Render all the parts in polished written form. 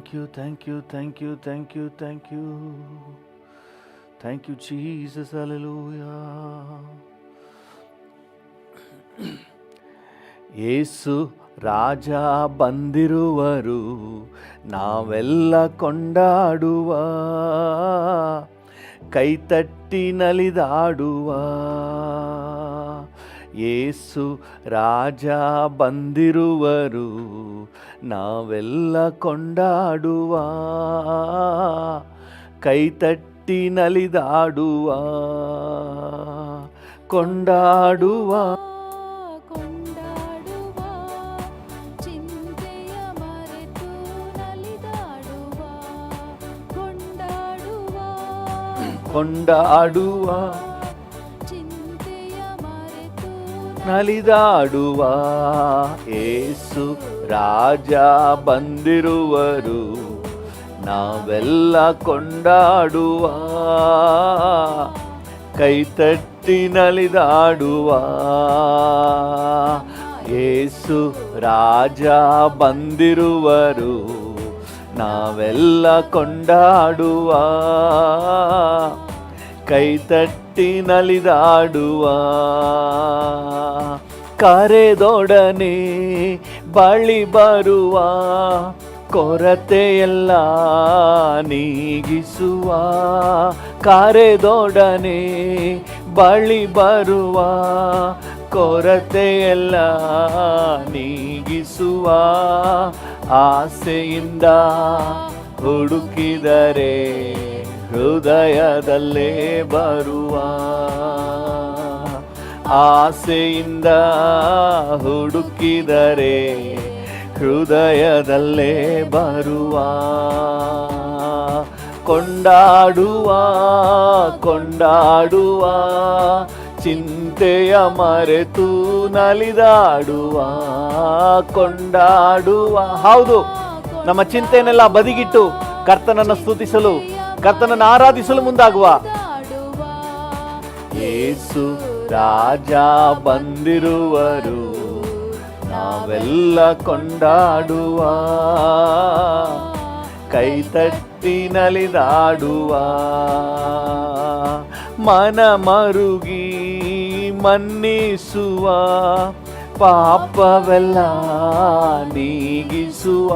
Thank you, thank you, thank you, thank you, thank you. Thank you, Jesus. Hallelujah. ಯೇಸು ರಾಜ ಬಂದಿರುವರು, ನಾವೆಲ್ಲ ಕೊಂಡಾಡುವ, ಕೈತಟ್ಟಿ ನಲಿದಾಡುವ. ಯೇಸು ರಾಜ ಬಂದಿರುವರು, ನಾವೆಲ್ಲ ಕೊಂಡಾಡುವ, ಕೈತಟ್ಟಿ ನಲಿದಾಡುವ, ಕೊಂಡಾಡುವ. ಕೊಂಡಾಡುವ ನಲಿದಾಡುವ. ಯೇಸು ರಾಜ ಬಂದಿರುವರು, ನಾವೆಲ್ಲ ಕೊಂಡಾಡುವ, ಕೈತಟ್ಟಿ ನಲಿದಾಡುವ. ಯೇಸು ರಾಜ ಬಂದಿರುವರು, ನಾವೆಲ್ಲ ಕೊಂಡಾಡುವ, ಕೈತಟ್ಟಿ ನಲಿದಾಡುವ. ಕರೆದೊಡನೆ ಬಳಿ ಬರುವ, ಕೊರತೆಯೆಲ್ಲ ನೀಗಿಸುವ. ಕರೆದೊಡನೆ ಬಳಿ ಬರುವ, ಕೊರತೆಯೆಲ್ಲ ನೀಗಿಸುವ. ಆಸೆಯಿಂದ ಹುಡುಕಿದರೆ ಹೃದಯದಲ್ಲೇ ಬರುವ. ಆಸೆಯಿಂದ ಹುಡುಕಿದರೆ ಹೃದಯದಲ್ಲೇ ಬರುವ. ಕೊಂಡಾಡುವ ಕೊಂಡಾಡುವ, ಚಿಂತೆಯ ಮರೆತು ನಲಿದಾಡುವ, ಕೊಂಡಾಡುವ. ಹೌದು, ನಮ್ಮ ಚಿಂತೆಯನ್ನೆಲ್ಲ ಬದಿಗಿಟ್ಟು ಕರ್ತನನ್ನು ಸ್ತುತಿಸಲು, ಕರ್ತನನ್ನು ಆರಾಧಿಸಲು ಮುಂದಾಗುವ. ಯೇಸು ರಾಜ ಬಂದಿರುವರು, ನಾವೆಲ್ಲ ಕೊಂಡಾಡುವ, ಕೈತಟ್ಟಿ ನಲಿದಾಡುವ. ಮನ ಮರುಗಿ ಮನ್ನಿಸುವ, ಪಾಪವೆಲ್ಲ ನೀಗಿಸುವ.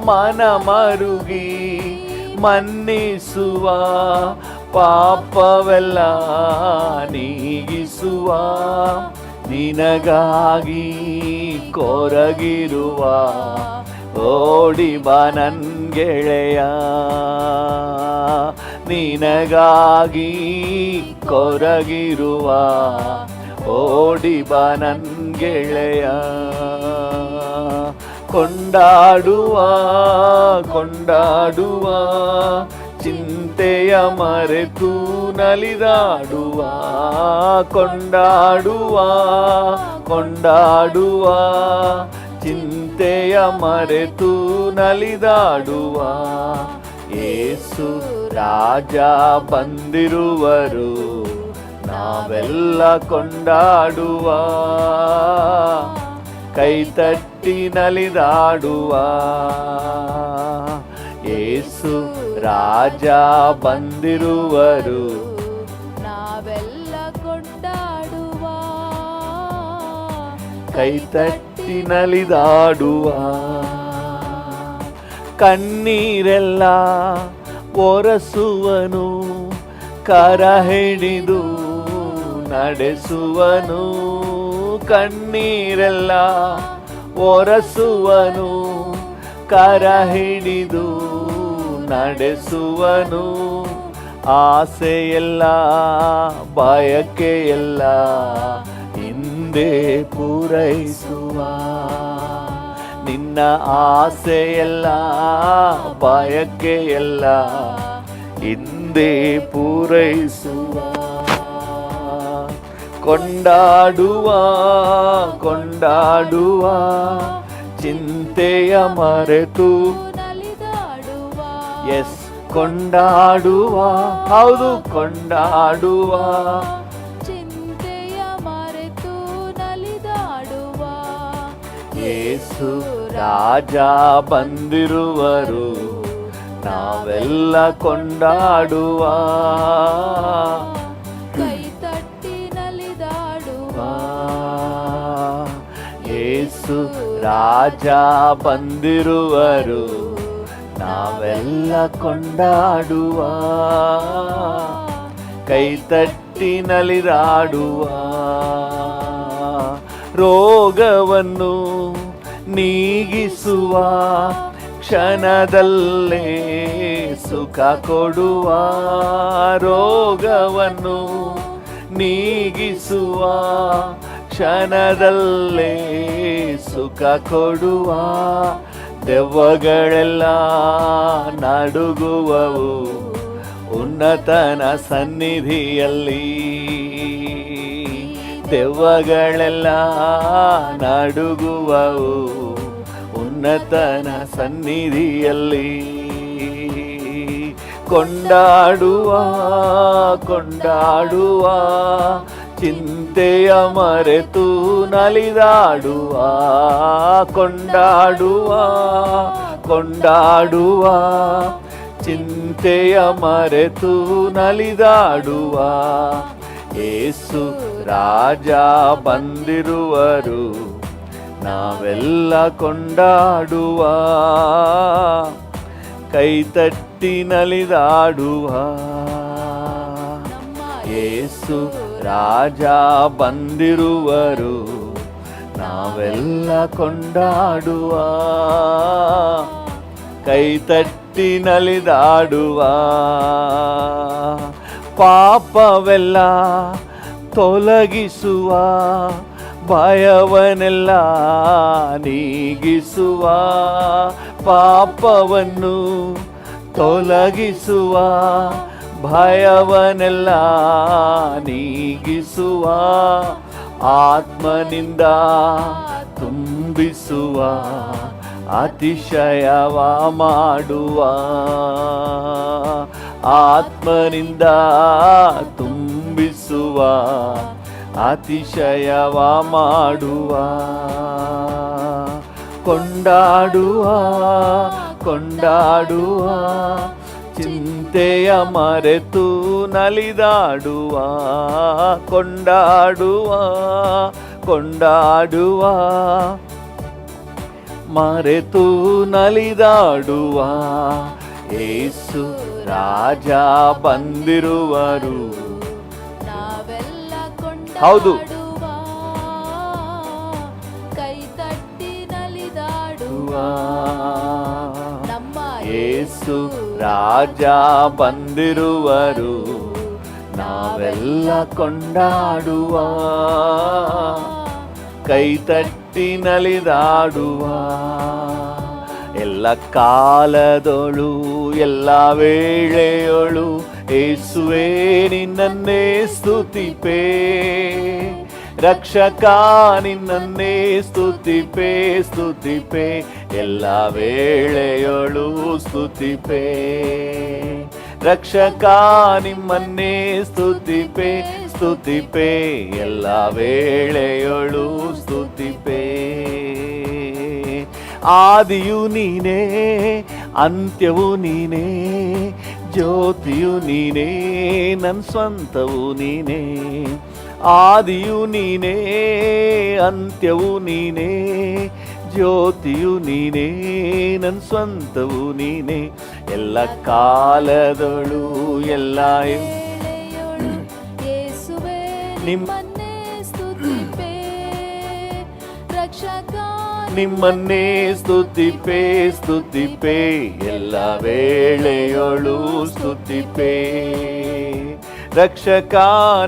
ಮನ ಮರುಗಿ ಮನ್ನಿಸುವ, ಪಾಪವೆಲ್ಲ ನೀಗಿಸುವ. ನಿನಗಾಗಿ ಕೊರಗಿರುವ, ಓಡಿ ಬಾ ನನ್ ಗೆಳೆಯ. ನಿನಗಾಗಿ ಕೊರಗಿರುವ, ಓಡಿ ಬಾ ನನ್ ಗೆಳೆಯ. ಕೊಂಡಾಡುವ ಕೊಂಡಾಡುವ, ಚಿಂತೆಯ ಮರೆತು ನಲಿದಾಡುವ. ಕೊಂಡಾಡುವ ಕೊಂಡಾಡುವ, ಚಿಂತೆಯ ಮರೆತು ನಲಿದಾಡುವ. ಯೇಸು ರಾಜ ಬಂದಿರುವರು, ನಾವೆಲ್ಲ ಕೊಂಡಾಡುವ, ಕೈತಟ್ಟಿ ನಲಿದಾಡುವ. ಯೇಸು ರಾಜ ಬಂದಿರುವರು, ನಾವೆಲ್ಲ ಕೊಂಡಾಡುವ, ಕೈತಟ್ಟಿ ನಲಿದಾಡುವ. ಕಣ್ಣೀರೆಲ್ಲ ಒರೆಸುವನು, ಕರ ಹಿಡಿದು ನಡೆಸುವನು. ಕಣ್ಣೀರೆಲ್ಲ ಒರೆಸುವನು, ಕರ ಹಿಡಿದು ನಡೆಸುವನು. ಆಸೆಯೆಲ್ಲ ಬಯಕೆಯೆಲ್ಲ ಹಿಂದೆ ಪೂರೈಸುವ. ನಿನ್ನ ಆಸೆಯೆಲ್ಲ ಬಯಕೆಯಲ್ಲ ಹಿಂದೆ ಪೂರೈಸುವ. ಕೊಂಡಾಡುವ ಕೊಂಡಾಡುವ, ಚಿಂತೆಯ ಮರೆತು ನಲಿದಾಡುವ. ಎಸ್, ಕೊಂಡಾಡುವ. ಹೌದು, ಕೊಂಡಾಡುವ, ಚಿಂತೆಯ ಮರೆತು ನಲಿದಾಡುವ. ಯೇಸು ರಾಜ ಬಂದಿರುವರು, ನಾವೆಲ್ಲ ಕೊಂಡಾಡುವ. ಕೈ ತಟ್ಟಿ ನಲಿದಾಡುವ. ಯೇಸು ರಾಜ ಬಂದಿರುವರು, ನಾವೆಲ್ಲ ಕೊಂಡಾಡುವ. ಕೈ ತಟ್ಟಿ ನಲಿದಾಡುವ. ರೋಗವನ್ನು ನೀಗಿಸುವ, ಕ್ಷಣದಲ್ಲೇ ಸುಖ ಕೊಡುವ. ರೋಗವನ್ನು ನೀಗಿಸುವ, ಕ್ಷಣದಲ್ಲೇ ಸುಖ ಕೊಡುವ. ದೆವ್ವಗಳೆಲ್ಲ ನಡುಗುವವು ಉನ್ನತನ ಸನ್ನಿಧಿಯಲ್ಲಿ. ದೆವ್ವಗಳೆಲ್ಲ ನಡುಗುವವು ಉನ್ನತನ ಸನ್ನಿಧಿಯಲ್ಲಿ. ಕೊಂಡಾಡುವ ಕೊಂಡಾಡುವ, ಚಿಂತೆಯ ಮರೆತು ನಲಿದಾಡುವ. ಕೊಂಡಾಡುವ ಕೊಂಡಾಡುವ, ಚಿಂತೆಯ ಮರೆತು ನಲಿದಾಡುವ. ಯೇಸು ರಾಜ ಬಂದಿರುವರು, ನಾವೆಲ್ಲ ಕೊಂಡಾಡುವ. ಕೈ ತಟ್ಟಿ ನಲಿದಾಡುವ. ಯೇಸು ರಾಜ ಬಂದಿರುವರು, ನಾವೆಲ್ಲ ಕೊಂಡಾಡುವ. ಕೈ ತಟ್ಟಿ ನಲಿದಾಡುವ. ಪಾಪವೆಲ್ಲ ತೊಲಗಿಸುವ, ಭಯವನ್ನೆಲ್ಲ ನೀಗಿಸುವ. ಪಾಪವನ್ನು ತೊಲಗಿಸುವ, ಭಯವನ್ನೆಲ್ಲ ನೀಗಿಸುವ. ಆತ್ಮನಿಂದ ತುಂಬಿಸುವ, ಅತಿಶಯವ ಮಾಡುವ. ಆತ್ಮನಿಂದ ತುಂಬಿಸುವ, ಅತಿಶಯವ ಮಾಡುವ. ಕೊಂಡಾಡುವ ಕೊಂಡಾಡುವ, ಚಿಂತೆಯ ಮರೆತು ನಲಿದಾಡುವ. ಕೊಂಡಾಡುವ ಕೊಂಡಾಡುವ, ಮರೆತು ನಲಿದಾಡುವ. ಯೇಸು ರಾಜ ಬಂದಿರುವರು, ನಾವೆಲ್ಲ ಹೌದು. ಕೊಂಡಾಡುವ. ಕೈ ತಟ್ಟಿ ನಲಿದಾಡುವ. ನಮ್ಮ ಯೇಸು ರಾಜ ಬಂದಿರುವರು, ನಾವೆಲ್ಲ ಕೊಂಡಾಡುವ. ಕೈ ತಟ್ಟಿ ನಲಿದಾಡುವ. ಎಲ್ಲ ಕಾಲದೊಳು ಎಲ್ಲ ವೇಳೆಯೊಳು ಯೇಸುವೇ ನಿನ್ನನ್ನೇ ಸ್ತುತಿಪೇ. ರಕ್ಷಕ ನಿನ್ನನ್ನೇ ಸ್ತುತಿಪೇ ಸ್ತುತಿಪೇ, ಎಲ್ಲ ವೇಳೆಯೊಳು ಸ್ತುತಿಪೇ. ರಕ್ಷಕ ನಿಮ್ಮನ್ನೇ ಸ್ತುತಿಪೇ ಸ್ತುತಿಪೇ, ಎಲ್ಲ ವೇಳೆಯೊಳು ಸ್ತುತಿಪೇ. ಆದಿಯು ನೀನೇ, ಅಂತ್ಯವು ನೀನೇ, ಜ್ಯೋತಿಯು ನೀನೇ, ನನ್ನ ಸ್ವಂತವು ನೀನೇ. ಆದಿಯು ನೀನೇ, ಅಂತ್ಯವು ನೀನೇ, ಜ್ಯೋತಿಯು ನೀನೇ, ನನ್ನ ಸ್ವಂತವು ನೀನೇ. ಎಲ್ಲ ಕಾಲದೊಳು ಎಲ್ಲ ವೇಳೆಯೊಳು ಯೇಸುವೇ ನಿಮ್ಮನ್ನೇ ಸ್ತುತಿಪೇ. ರಕ್ಷಕ ನಿಮ್ಮನ್ನೇ ಸ್ತುತಿಪೇ ಸ್ತುತಿಪೇ, ಎಲ್ಲ ವೇಳೆಯೊಳು ಸ್ತುತಿಪೇ. ರಕ್ಷಕ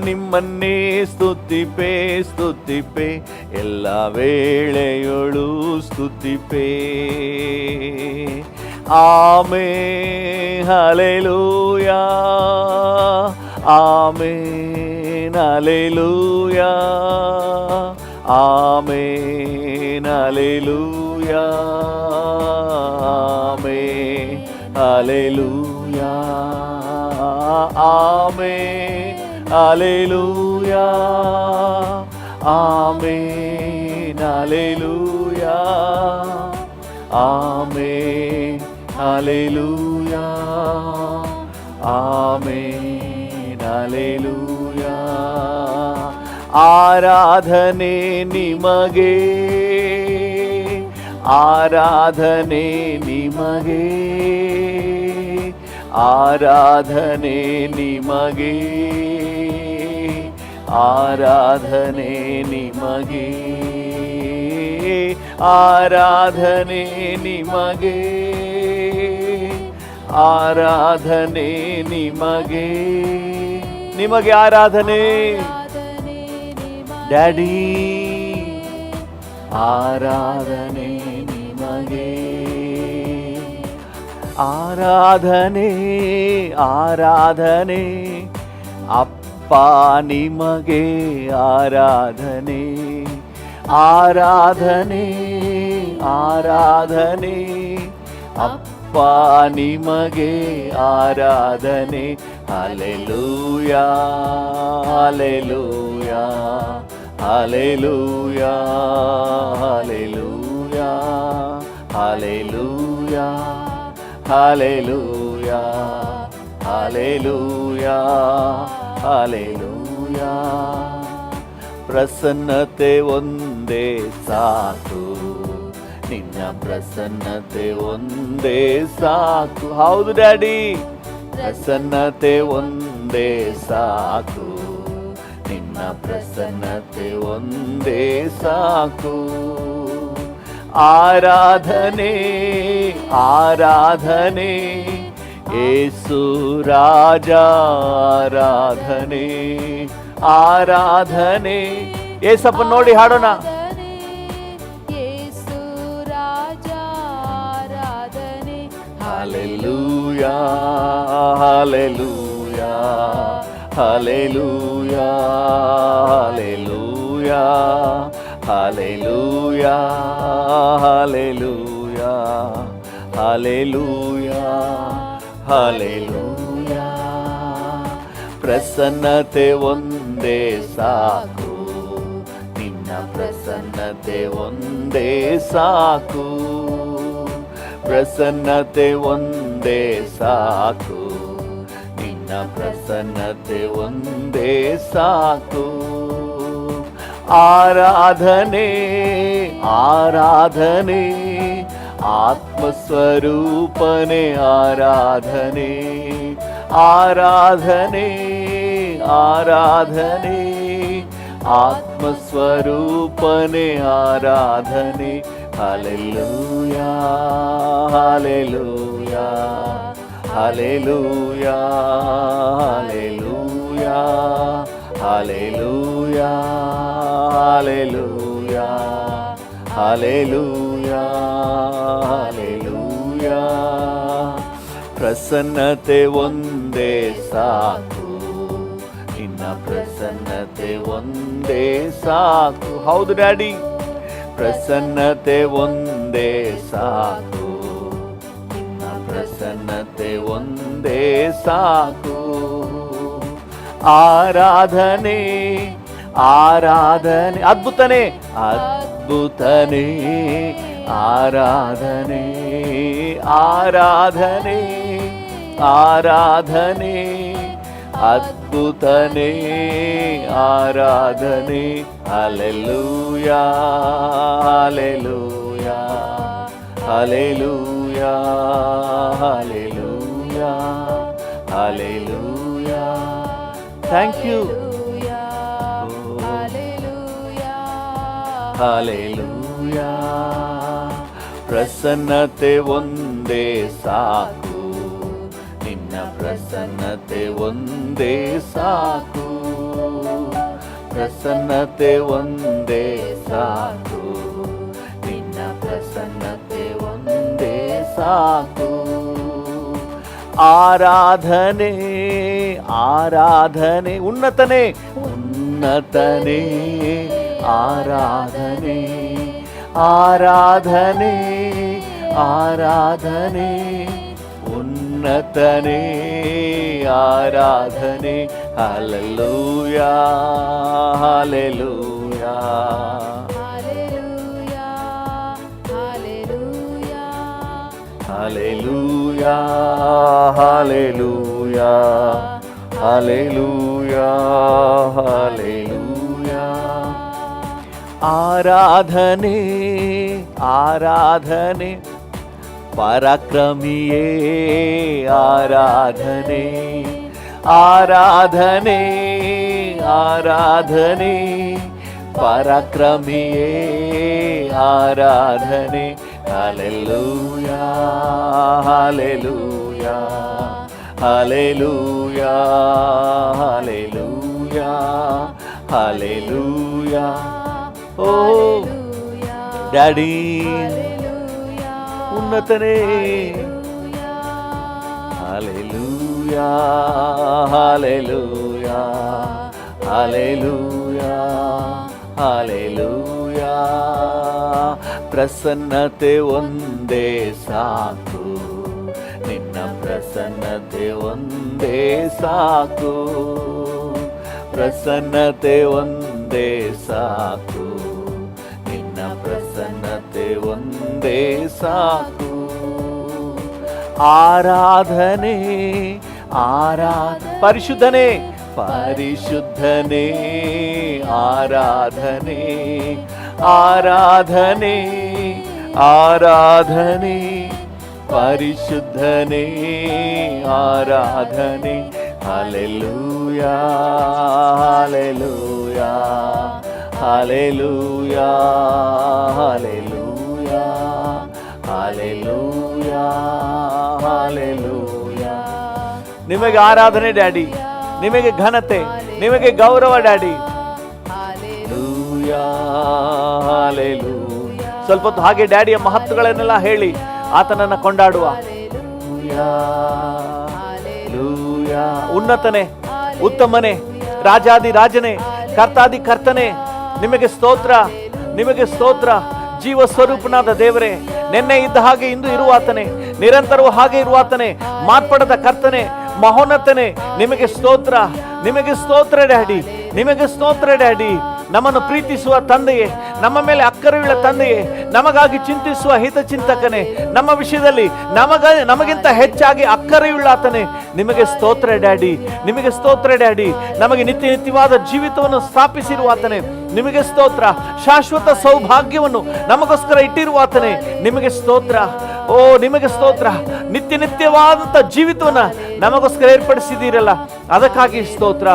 ನಿಮ್ಮನ್ನೇ ಸ್ತುತಿಪೇ ಸ್ತುತಿಪೇ, ಎಲ್ಲ ವೇಳೆಯೊಳು ಸ್ತುತಿಪೇ. Amen hallelujah, amen hallelujah, amen hallelujah, amen hallelujah, amen hallelujah, amen hallelujah. Amen hallelujah amen hallelujah. ಆರಾಧನೆ ನಿಮಗೆ, ಆರಾಧನೆ ನಿಮಗೆ, ಆರಾಧನೆ ನಿಮಗೆ, ಆರಾಧನೆ ನಿಮಗೆ, ಆರಾಧನೆ ನಿಮಗೆ, ಆರಾಧನೆ ನಿಮಗೆ, ನಿಮಗೆ ಆರಾಧನೆ ಡ್ಯಾಡಿ, ಆರಾಧನೆ ನಿಮಗೆ, ಆರಾಧನೆ ಆರಾಧನೆ ಅಪ್ಪ ನಿಮಗೆ, ಆರಾಧನೆ ಆರಾಧನೆ ಆರಾಧನೆ ಅಪ್ಪ ನಿಮಗೆ, ಆರಾಧನೆ hallelujah hallelujah hallelujah hallelujah hallelujah hallelujah hallelujah hallelujah. ಪ್ರಸನ್ನತೆ ಒಂದೇ ಸಾಕು, ನಿನ್ನ ಪ್ರಸನ್ನತೆ ಒಂದೇ ಸಾಕು. ಹೌದು ಡ್ಯಾಡಿ, ಪ್ರಸನ್ನತೆ ಒಂದೇ ಸಾಕು, ನಿನ್ನ ಪ್ರಸನ್ನತೆ ಒಂದೇ ಸಾಕು. ಆರಾಧನೆ ಆರಾಧನೆ ಯೇಸು ರಾಜ, ಆರಾಧನೆ ಆರಾಧನೆ. ಏಸಪ್ಪ ನೋಡಿ ಹಾಡೋಣ. ಯೇಸು ರಾಜ ಆರಾಧನೆ hallelujah hallelujah hallelujah hallelujah hallelujah hallelujah hallelujah hallelujah. ಪ್ರಸನ್ನತೆ ಒಂದೇ ಸಾಕು, ನಿನ್ನ ಪ್ರಸನ್ನತೆ ಒಂದೇ ಸಾಕು, ಪ್ರಸನ್ನತೆ ಒಂದೇ ಸಾಕು, ನಿನ್ನ ಪ್ರಸನ್ನತೆ ಒಂದೇ ಸಾಕು. ಆರಾಧನೆ ಆರಾಧನೆ ಆತ್ಮಸ್ವರೂಪನೆ, ಆರಾಧನೆ ಆರಾಧನೆ ಆರಾಧನೆ ಆತ್ಮಸ್ವರೂಪನೆ, ಆರಾಧನೆ hallelujah hallelujah hallelujah hallelujah hallelujah hallelujah hallelujah hallelujah. ಪ್ರಸನ್ನತೆ ಒಂದೇ ಸಾಕು, ನಿನ್ನ ಪ್ರಸನ್ನತೆ ಒಂದೇ ಸಾಕು. ಹೌದು ಡ್ಯಾಡಿ, ಪ್ರಸನ್ನತೆ ಒಂದೇ ಸಾಕು, ನಿನ್ನ ಪ್ರಸನ್ನತೆ ಒಂದೇ ಸಾಕು. ಆರಾಧನೆ ಆರಾಧನೆ ಅದ್ಭುತನೇ ಅದ್ಭುತನೇ ಆರಾಧನೆ ಆರಾಧನೆ ಆರಾಧನೆ ಅದ್ಭುತನೇ ಆರಾಧನೆ hallelujah hallelujah hallelujah hallelujah hallelujah. Thank you. Hallelujah. ಪ್ರಸನ್ನತೆ ಒಂದೇ ಸಾಕು, ನಿನ್ನ ಪ್ರಸನ್ನತೆ ಒಂದೇ ಸಾಕು, ಪ್ರಸನ್ನತೆ ಒಂದೇ ಸಾಕು, ನಿನ್ನ ಪ್ರಸನ್ನತೆ ಒಂದೇ ಸಾಕು. ಆರಾಧನೆ ಆರಾಧನೆ ಉನ್ನತನೇ ಉನ್ನತನೇ ಆರಾಧನೆ ಆರಾಧನೆ ಆರಾಧನೆ ಉನ್ನತನೇ ಆರಾಧನೆ hallelujah hallelujah Hallelujah, hallelujah, hallelujah hallelujah hallelujah. ಆರಾಧನೆ ಆರಾಧನೆ ಪರಾಕ್ರಮಿಯೇ ಆರಾಧನೆ ಆರಾಧನೆ ಆರಾಧನೆ ಪರಾಕ್ರಮಿಯೇ ಆರಾಧನೆ. Hallelujah hallelujah hallelujah hallelujah hallelujah. ಓ ಡ್ಯಾಡಿ ಉನ್ನತನೇ. Hallelujah hallelujah hallelujah hallelujah. ಪ್ರಸನ್ನತೆ ಒಂದೇ ಸಾಕು, ನಿನ್ನ ಪ್ರಸನ್ನತೆ ಒಂದೇ ಸಾಕು, ಪ್ರಸನ್ನತೆ ಒಂದೇ ಸಾಕು, ನಿನ್ನ ಪ್ರಸನ್ನತೆ ಒಂದೇ ಸಾಕು. ಆರಾಧನೆ ಪರಿಶುದ್ಧನೇ ಪರಿಶುದ್ಧನೇ ಆರಾಧನೆ ಆರಾಧನೆ ಆರಾಧನೆ ಪರಿಶುದ್ಧನೇ ಆರಾಧನೆ. Hallelujah hallelujah hallelujah hallelujah hallelujah hallelujah. ನಿಮಗೆ ಆರಾಧನೆ ಡ್ಯಾಡಿ, ನಿಮಗೆ ಘನತೆ, ನಿಮಗೆ ಗೌರವ ಡ್ಯಾಡಿ. Hallelujah hallelujah. ಸ್ವಲ್ಪ ಹೊತ್ತು ಹಾಗೆ ಡ್ಯಾಡಿಯ ಮಹತ್ವಗಳನ್ನೆಲ್ಲ ಹೇಳಿ ಆತನನ್ನ ಕೊಂಡಾಡುವ. ಹಾಲೆಲೂಯಾ. ಉನ್ನತನೇ, ಉತ್ತಮನೇ, ರಾಜಾದಿ ರಾಜನೇ, ಕರ್ತಾದಿ ಕರ್ತನೇ, ನಿಮಗೆ ಸ್ತೋತ್ರ, ನಿಮಗೆ ಸ್ತೋತ್ರ. ಜೀವ ಸ್ವರೂಪನಾದ ದೇವರೇ, ನಿನ್ನೆ ಇದ್ದ ಹಾಗೆ ಇಂದು ಇರುವಾತನೇ, ನಿರಂತರವೂ ಹಾಗೆ ಇರುವಾತನೇ, ಮಾರ್ಪಡದ ಕರ್ತನೆ, ಮಹೋನ್ನತನೇ, ನಿಮಗೆ ಸ್ತೋತ್ರ, ನಿಮಗೆ ಸ್ತೋತ್ರ ಡ್ಯಾಡಿ, ನಿಮಗೆ ಸ್ತೋತ್ರ ಡ್ಯಾಡಿ. ನಮ್ಮನ್ನು ಪ್ರೀತಿಸುವ ತಂದೆಯೇ, ನಮ್ಮ ಮೇಲೆ ಅಕ್ಕರೆಯುಳ್ಳ ತಂದೆಯೇ, ನಮಗಾಗಿ ಚಿಂತಿಸುವ ಹಿತಚಿಂತಕನೇ, ನಮ್ಮ ವಿಷಯದಲ್ಲಿ ನಮಗಿಂತ ಹೆಚ್ಚಾಗಿ ಅಕ್ಕರೆಯುಳ್ಳಾತನೇ, ನಿಮಗೆ ಸ್ತೋತ್ರ ಡ್ಯಾಡಿ, ನಿಮಗೆ ಸ್ತೋತ್ರ ಡ್ಯಾಡಿ. ನಮಗೆ ನಿತ್ಯ ನಿತ್ಯವಾದ ಜೀವಿತವನ್ನು ಸ್ಥಾಪಿಸಿರುವಾತನೇ, ನಿಮಗೆ ಸ್ತೋತ್ರ. ಶಾಶ್ವತ ಸೌಭಾಗ್ಯವನ್ನು ನಮಗೋಸ್ಕರ ಇಟ್ಟಿರುವಾತನೇ, ನಿಮಗೆ ಸ್ತೋತ್ರ. ಓ ನಿಮಗೆ ಸ್ತೋತ್ರ. ನಿತ್ಯ ನಿತ್ಯವಾದಂಥ ಜೀವಿತವನ್ನ ನಮಗೋಸ್ಕರ ಏರ್ಪಡಿಸಿದ್ದೀರಲ್ಲ, ಅದಕ್ಕಾಗಿ ಸ್ತೋತ್ರ.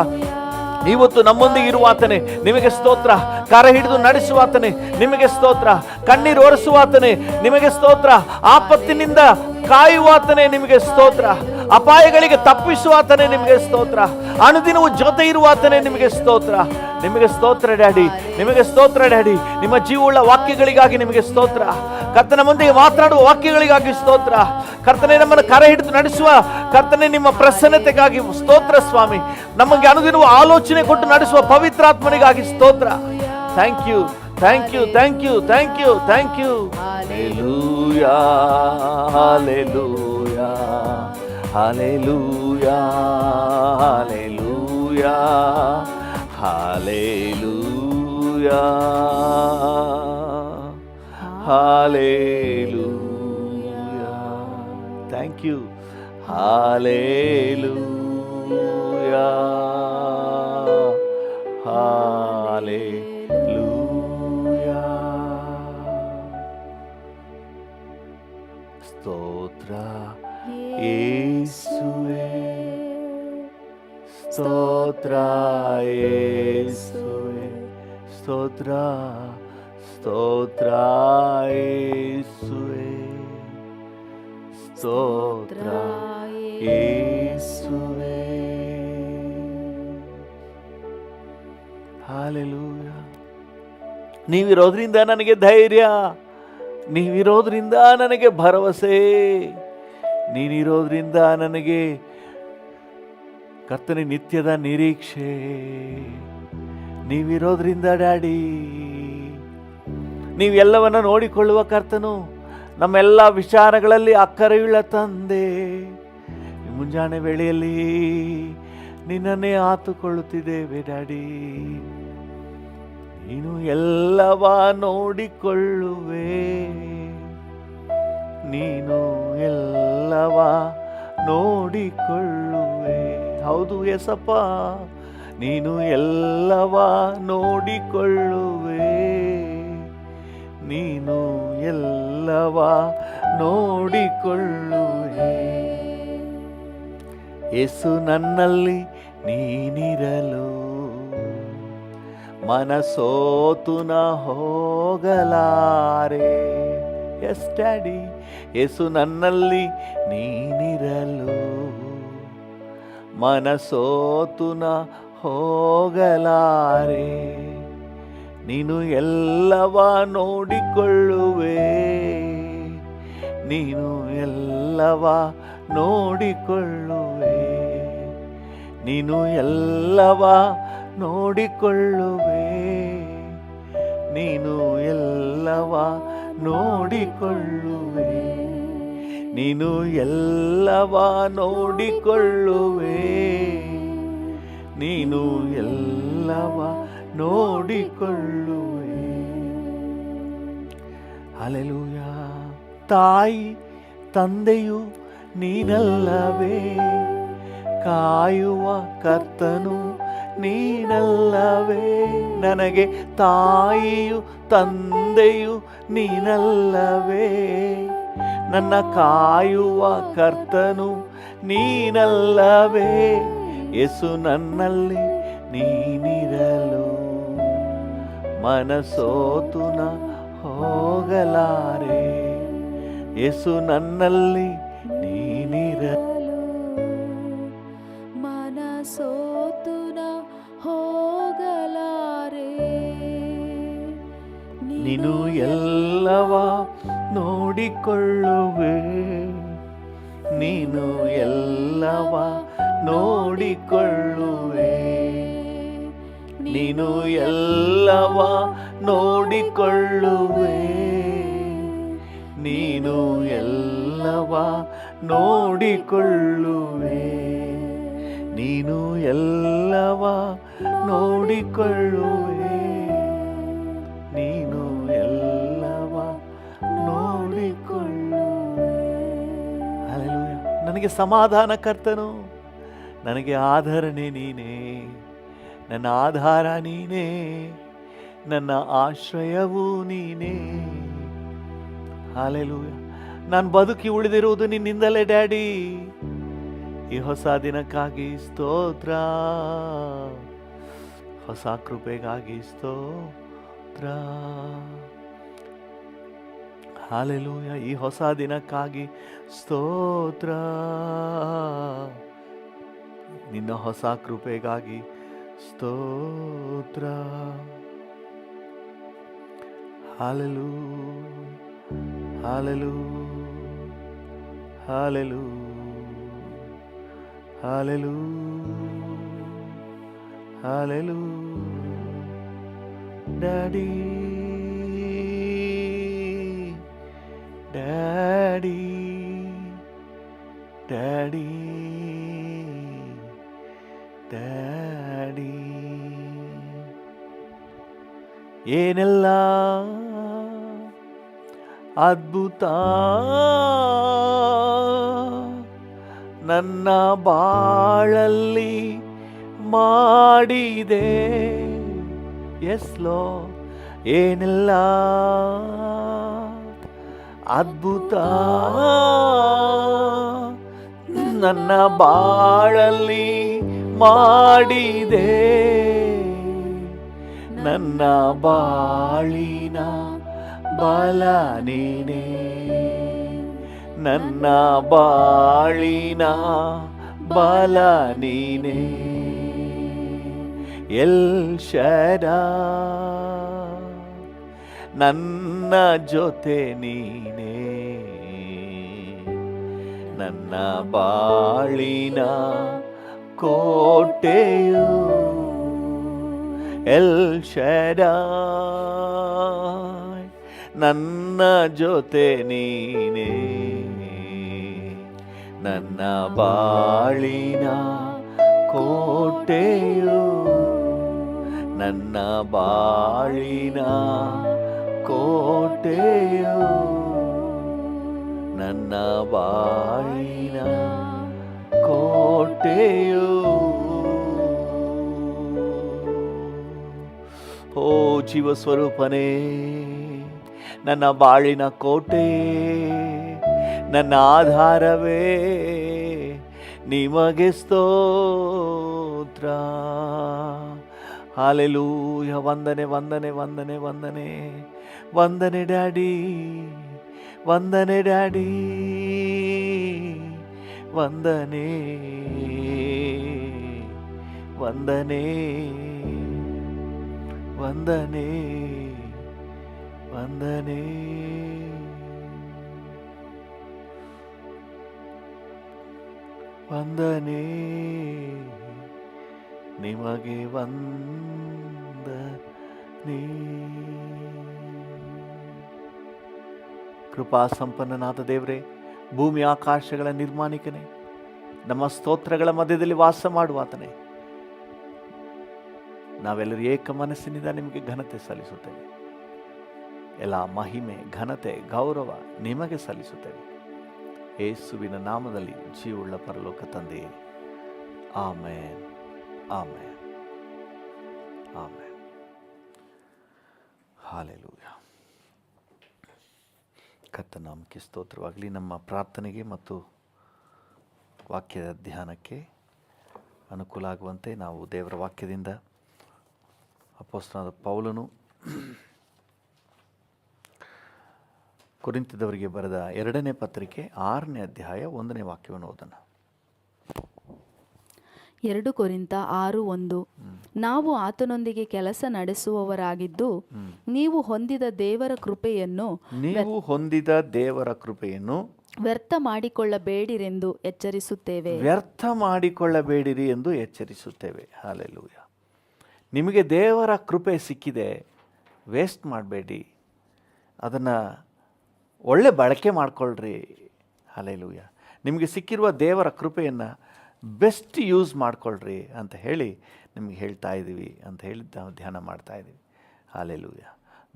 ಇವತ್ತು ನಮ್ಮೊಂದಿಗೆ ಇರುವಾತನೇ, ನಿಮಗೆ ಸ್ತೋತ್ರ. ಕರ ಹಿಡಿದು ನಡೆಸುವಾತನೇ, ನಿಮಗೆ ಸ್ತೋತ್ರ. ಕಣ್ಣೀರು ಒರೆಸುವಾತನೇ, ನಿಮಗೆ ಸ್ತೋತ್ರ. ಆಪತ್ತಿನಿಂದ ಕಾಯುವಾತನೇ, ನಿಮಗೆ ಸ್ತೋತ್ರ. ಅಪಾಯಗಳಿಗೆ ತಪ್ಪಿಸುವಾತನೇ, ನಿಮಗೆ ಸ್ತೋತ್ರ. ಅನುದಿನವೂ ಜೊತೆ ಇರುವಾತನೇ, ನಿಮಗೆ ಸ್ತೋತ್ರ. ನಿಮಗೆ ಸ್ತೋತ್ರ ಡ್ಯಾಡಿ, ನಿಮಗೆ ಸ್ತೋತ್ರ ಡ್ಯಾಡಿ. ನಿಮ್ಮ ಜೀವವುಳ್ಳ ವಾಕ್ಯಗಳಿಗಾಗಿ ನಿಮಗೆ ಸ್ತೋತ್ರ. ಕರ್ತನ ಮುಂದೆ ಮಾತನಾಡುವ ವಾಕ್ಯಗಳಿಗಾಗಿ ಸ್ತೋತ್ರ. ಕರ್ತನೆ, ನಮ್ಮನ್ನು ಕರೆ ಹಿಡಿದು ನಡೆಸುವ ಕರ್ತನೆ, ನಿಮ್ಮ ಪ್ರಸನ್ನತೆಗಾಗಿ ಸ್ತೋತ್ರ ಸ್ವಾಮಿ. ನಮಗೆ ಅನುದಿನವೂ ಆಲೋಚನೆ ಕೊಟ್ಟು ನಡೆಸುವ ಪವಿತ್ರಾತ್ಮನಿಗಾಗಿ ಸ್ತೋತ್ರ. Thank you, thank you, thank you, thank you, thank you. Hallelujah hallelujah hallelujah hallelujah hallelujah hallelujah. Thank you. Hallelujah hallelujah. ಸ್ತೋತ್ರ ಯೇಸುವೇ, ಸ್ತೋತ್ರ ಯೇಸುವೇ, ಸ್ತೋತ್ರ ಸ್ತೋತ್ರ ಯೇಸುವೇ, ಸ್ತೋತ್ರ ಯೇಸುವೇ. ಹಾಲೆಲೂಯಾ. ನೀವಿರೋದ್ರಿಂದ ನನಗೆ ಧೈರ್ಯ, ನೀವಿರೋದ್ರಿಂದ ನನಗೆ ಭರವಸೆ, ನೀನಿರೋದ್ರಿಂದ ನನಗೆ ಕರ್ತನೆ ನಿತ್ಯದ ನಿರೀಕ್ಷೆ. ನೀವಿರೋದ್ರಿಂದ ಡ್ಯಾಡಿ, ನೀವೆಲ್ಲವನ್ನ ನೋಡಿಕೊಳ್ಳುವ ಕರ್ತನು, ನಮ್ಮೆಲ್ಲ ವಿಚಾರಗಳಲ್ಲಿ ಅಕ್ಕರೆಯುಳ್ಳ ತಂದೆ. ಮುಂಜಾನೆ ವೇಳೆಯಲ್ಲಿ ನಿನ್ನನ್ನೇ ಆತುಕೊಳ್ಳುತ್ತಿದ್ದೇವೆ ಡ್ಯಾಡಿ. ನೀನು ಎಲ್ಲವ ನೋಡಿಕೊಳ್ಳುವೆ, ನೀನು ಎಲ್ಲ ಎಲ್ಲವ ನೋಡಿಕೊಳ್ಳುವೆ. ಹೌದು ಏಸಪ್ಪ, ನೀನು ಎಲ್ಲವ ನೋಡಿಕೊಳ್ಳುವೆ, ನೀನು ಎಲ್ಲವ ನೋಡಿಕೊಳ್ಳುವೆ. ಯೇಸು ನನ್ನಲ್ಲಿ ನೀನಿರಲು ಮನಸೋತು ನ ಹೋಗಲಾರೆ. ಎಸ್ ಡ್ಯಾಡಿ, ಯೇಸು ನನ್ನಲ್ಲಿ ನೀನಿರಲು ಮನಸೋತು ನ ಹೋಗಲಾರೆ. ನೀನು ಎಲ್ಲವ ನೋಡಿಕೊಳ್ಳುವೆ, ನೀನು ಎಲ್ಲವ ನೋಡಿಕೊಳ್ಳುವೆ, ನೀನು ಎಲ್ಲವ ನೋಡಿಕೊಳ್ಳುವೆ, ನೀನು ಎಲ್ಲವ ನೋಡಿಕೊಳ್ಳುವೆ, ನೀನು ಎಲ್ಲವ ನೋಡಿಕೊಳ್ಳುವೆ, ನೀನು ಎಲ್ಲವ ನೋಡಿಕೊಳ್ಳುವೆ. ಹಲ್ಲೆಲೂಯ. ತಾಯಿ ತಂದೆಯು ನೀನಲ್ಲವೇ, ಕಾಯುವ ಕರ್ತನು ನೀನಲ್ಲವೇ. ನನಗೆ ತಾಯಿಯು ತಂದೆಯು ನೀನಲ್ಲವೇ, ನನ್ನ ಕಾಯುವ ಕರ್ತನು ನೀನಲ್ಲವೇ. ಯೇಸು ನನ್ನಲ್ಲಿ ನೀನಿರಲು ಮನಸೋತು ನ ಹೋಗಲಾರೆ. ಯೇಸು ನನ್ನಲ್ಲಿ ನೀನಿರಲು ಮನಸೋತು ನ ಹೋಗಲಾರೆ. ನೀನು ಎಲ್ಲವ ನೋಡಿಕೊಳ್ಳುವೆ, ನೀನು ಎಲ್ಲವ ನೋಡಿಕೊಳ್ಳುವೆ, ನೀನು ಎಲ್ಲವ ನೋಡಿಕೊಳ್ಳುವೆ, ನೀನು ಎಲ್ಲವ ನೋಡಿಕೊಳ್ಳುವೆ, ನೀನು ಎಲ್ಲವ ನೋಡಿಕೊಳ್ಳುವೆ, ನೀನು ಎಲ್ಲವ ನೋಡಿಕೊಳ್ಳುವೆ. ಹಲ್ಲೆಲೂಯ. ನನಗೆ ಸಮಾಧಾನ ಕರ್ತನು, ನನಗೆ ಆಧರಣೆ ನೀನೇ, ನನ್ನ ಆಧಾರ ನೀನೇ, ನನ್ನ ಆಶ್ರಯವೂ ನೀನೇ. ಹಲ್ಲೆಲೂಯ. ನಾನು ಬದುಕಿ ಉಳಿದಿರುವುದು ನಿನ್ನಿಂದಲೇ ಡ್ಯಾಡಿ. ಈ ಹೊಸ ದಿನಕ್ಕಾಗಿ ಸ್ತೋತ್ರ, ಹೊಸ ಕೃಪೆಗಾಗಿ ಸ್ತೋತ್ರ. ಹಲ್ಲೆಲೂಯ. ಈ ಹೊಸ ದಿನಕ್ಕಾಗಿ ಸ್ತೋತ್ರ, ನಿನ್ನ ಹೊಸ ಕೃಪೆಗಾಗಿ ಸ್ತೋತ್ರ. Hallelujah, hallelujah, hallelujah, hallelujah, hallelujah. Daddy, daddy, daddy, daddy. ಏನೆಲ್ಲ ಅದ್ಭುತ ನನ್ನ ಬಾಳಲ್ಲಿ ಮಾಡಿದೆ. ಎಸ್ ಲೋ. ಏನೆಲ್ಲ ಅದ್ಭುತ ನನ್ನ ಬಾಳಲ್ಲಿ ಮಾಡಿದೆ. ನನ್ನ ಬಾಳಿನ ಬಲ ನೀನೇ, ನನ್ನ ಬಾಳಿನ ಬಲ ನೀನೇ. ಎಲ್ ಶಡಾಯ್, ನನ್ನ ಜೊತೆ ನೀನೇ, ನನ್ನ ಬಾಳಿನ ಕೋಟೆಯು. ಎಲ್ ಶಡಾಯ್, ನನ್ನ ಜೊತೆ ನೀನೇ, ನನ್ನ ಬಾಳಿನ ಕೋಟೆಯು, ನನ್ನ ಬಾಳಿನ ಕೋಟೆಯು. ನನ್ನ ಬಾಳಿನ ಕೋಟೆಯು. ಓ ಜೀವ ಸ್ವರೂಪನೇ, ನನ್ನ ಬಾಳಿನ ಕೋಟೆ, ನನ್ನ ಆಧಾರವೇ, ನಿಮಗೆ ಸ್ತೋತ್ರ. ಹಾಲೆಲೂಯ. ವಂದನೆ ವಂದನೆ ವಂದನೆ ವಂದನೆ ವಂದನೆ ಡ್ಯಾಡಿ, ವಂದನೆ ಡ್ಯಾಡಿ, ವಂದನೆ ವಂದನೆ ವಂದನೆ ವಂದನೆ. ವಂದನೆ ನಿಮಗೆ ವಂದನೆ. ಕೃಪಾ ಸಂಪನ್ನನಾದ ದೇವರೇ, ಭೂಮಿ ಆಕಾಶಗಳ ನಿರ್ಮಾಣಿಕನೇ, ನಮ್ಮ ಸ್ತೋತ್ರಗಳ ಮಧ್ಯದಲ್ಲಿ ವಾಸ ಮಾಡುವಾತನೇ, ನಾವೆಲ್ಲರೂ ಏಕ ಮನಸ್ಸಿನಿಂದ ನಿಮಗೆ ಘನತೆ ಸಲ್ಲಿಸುತ್ತೇವೆ. ಎಲ್ಲ ಮಹಿಮೆ, ಘನತೆ, ಗೌರವ ನಿಮಗೆ ಸಲ್ಲಿಸುತ್ತೇವೆ. ಯೇಸುವಿನ ನಾಮದಲ್ಲಿ ಜೀವವುಳ್ಳ ಪರಲೋಕ ತಂದೆಯೇ, ಆಮೆನ್, ಆಮೆನ್, ಆಮೆನ್. ಹಾಲೆಲೂಯ. ಕರ್ತನ ನಾಮಕ್ಕೆ ಸ್ತೋತ್ರವಾಗಲಿ. ನಮ್ಮ ಪ್ರಾರ್ಥನೆಗೆ ಮತ್ತು ವಾಕ್ಯದ ಧ್ಯಾನಕ್ಕೆ ಅನುಕೂಲ ಆಗುವಂತೆ ನಾವು ದೇವರ ವಾಕ್ಯದಿಂದ ಅಪೊಸ್ತಲನಾದ ಪೌಲನು ಕೊರಿಂಥದವರಿಗೆ ಬರೆದ 2ನೇ ಪತ್ರಿಕೆ 6ನೇ ಅಧ್ಯಾಯ 1ನೇ ವಾಕ್ಯವನ್ನು ಓದೋಣ. 2 ಕೊರಿಂಥ 6:1. ನಾವು ಆತನೊಂದಿಗೆ ಕೆಲಸ ನಡೆಸುವವರಾಗಿದ್ದು, ನೀವು ಹೊಂದಿದ ದೇವರ ಕೃಪೆಯನ್ನು ವ್ಯರ್ಥ ಮಾಡಿಕೊಳ್ಳಬೇಡಿರೆಂದು ಎಚ್ಚರಿಸುತ್ತೇವೆ. ವ್ಯರ್ಥ ಮಾಡಿಕೊಳ್ಳಬೇಡಿರಿ ಎಂದು ಎಚ್ಚರಿಸುತ್ತೇವೆ. ಹಾಲೆಲೂಯ. ನಿಮಗೆ ದೇವರ ಕೃಪೆ ಸಿಕ್ಕಿದೆ, ವೇಸ್ಟ್ ಮಾಡಬೇಡಿ, ಅದನ್ನು ಒಳ್ಳೆ ಬಳಕೆ ಮಾಡಿಕೊಳ್ಳ್ರಿ. ಹಾಲೆಲೂಯ. ನಿಮಗೆ ಸಿಕ್ಕಿರುವ ದೇವರ ಕೃಪೆಯನ್ನು ಬೆಸ್ಟ್ ಯೂಸ್ ಮಾಡಿಕೊಳ್ಳ್ರಿ ಅಂತ ಹೇಳಿ ನಿಮಗೆ ಹೇಳ್ತಾ ಇದ್ದೀವಿ ಅಂತ ಹೇಳಿ ನಾವು ಧ್ಯಾನ ಮಾಡ್ತಾ ಇದ್ದೀವಿ. ಹಾಲೆಲೂಯ.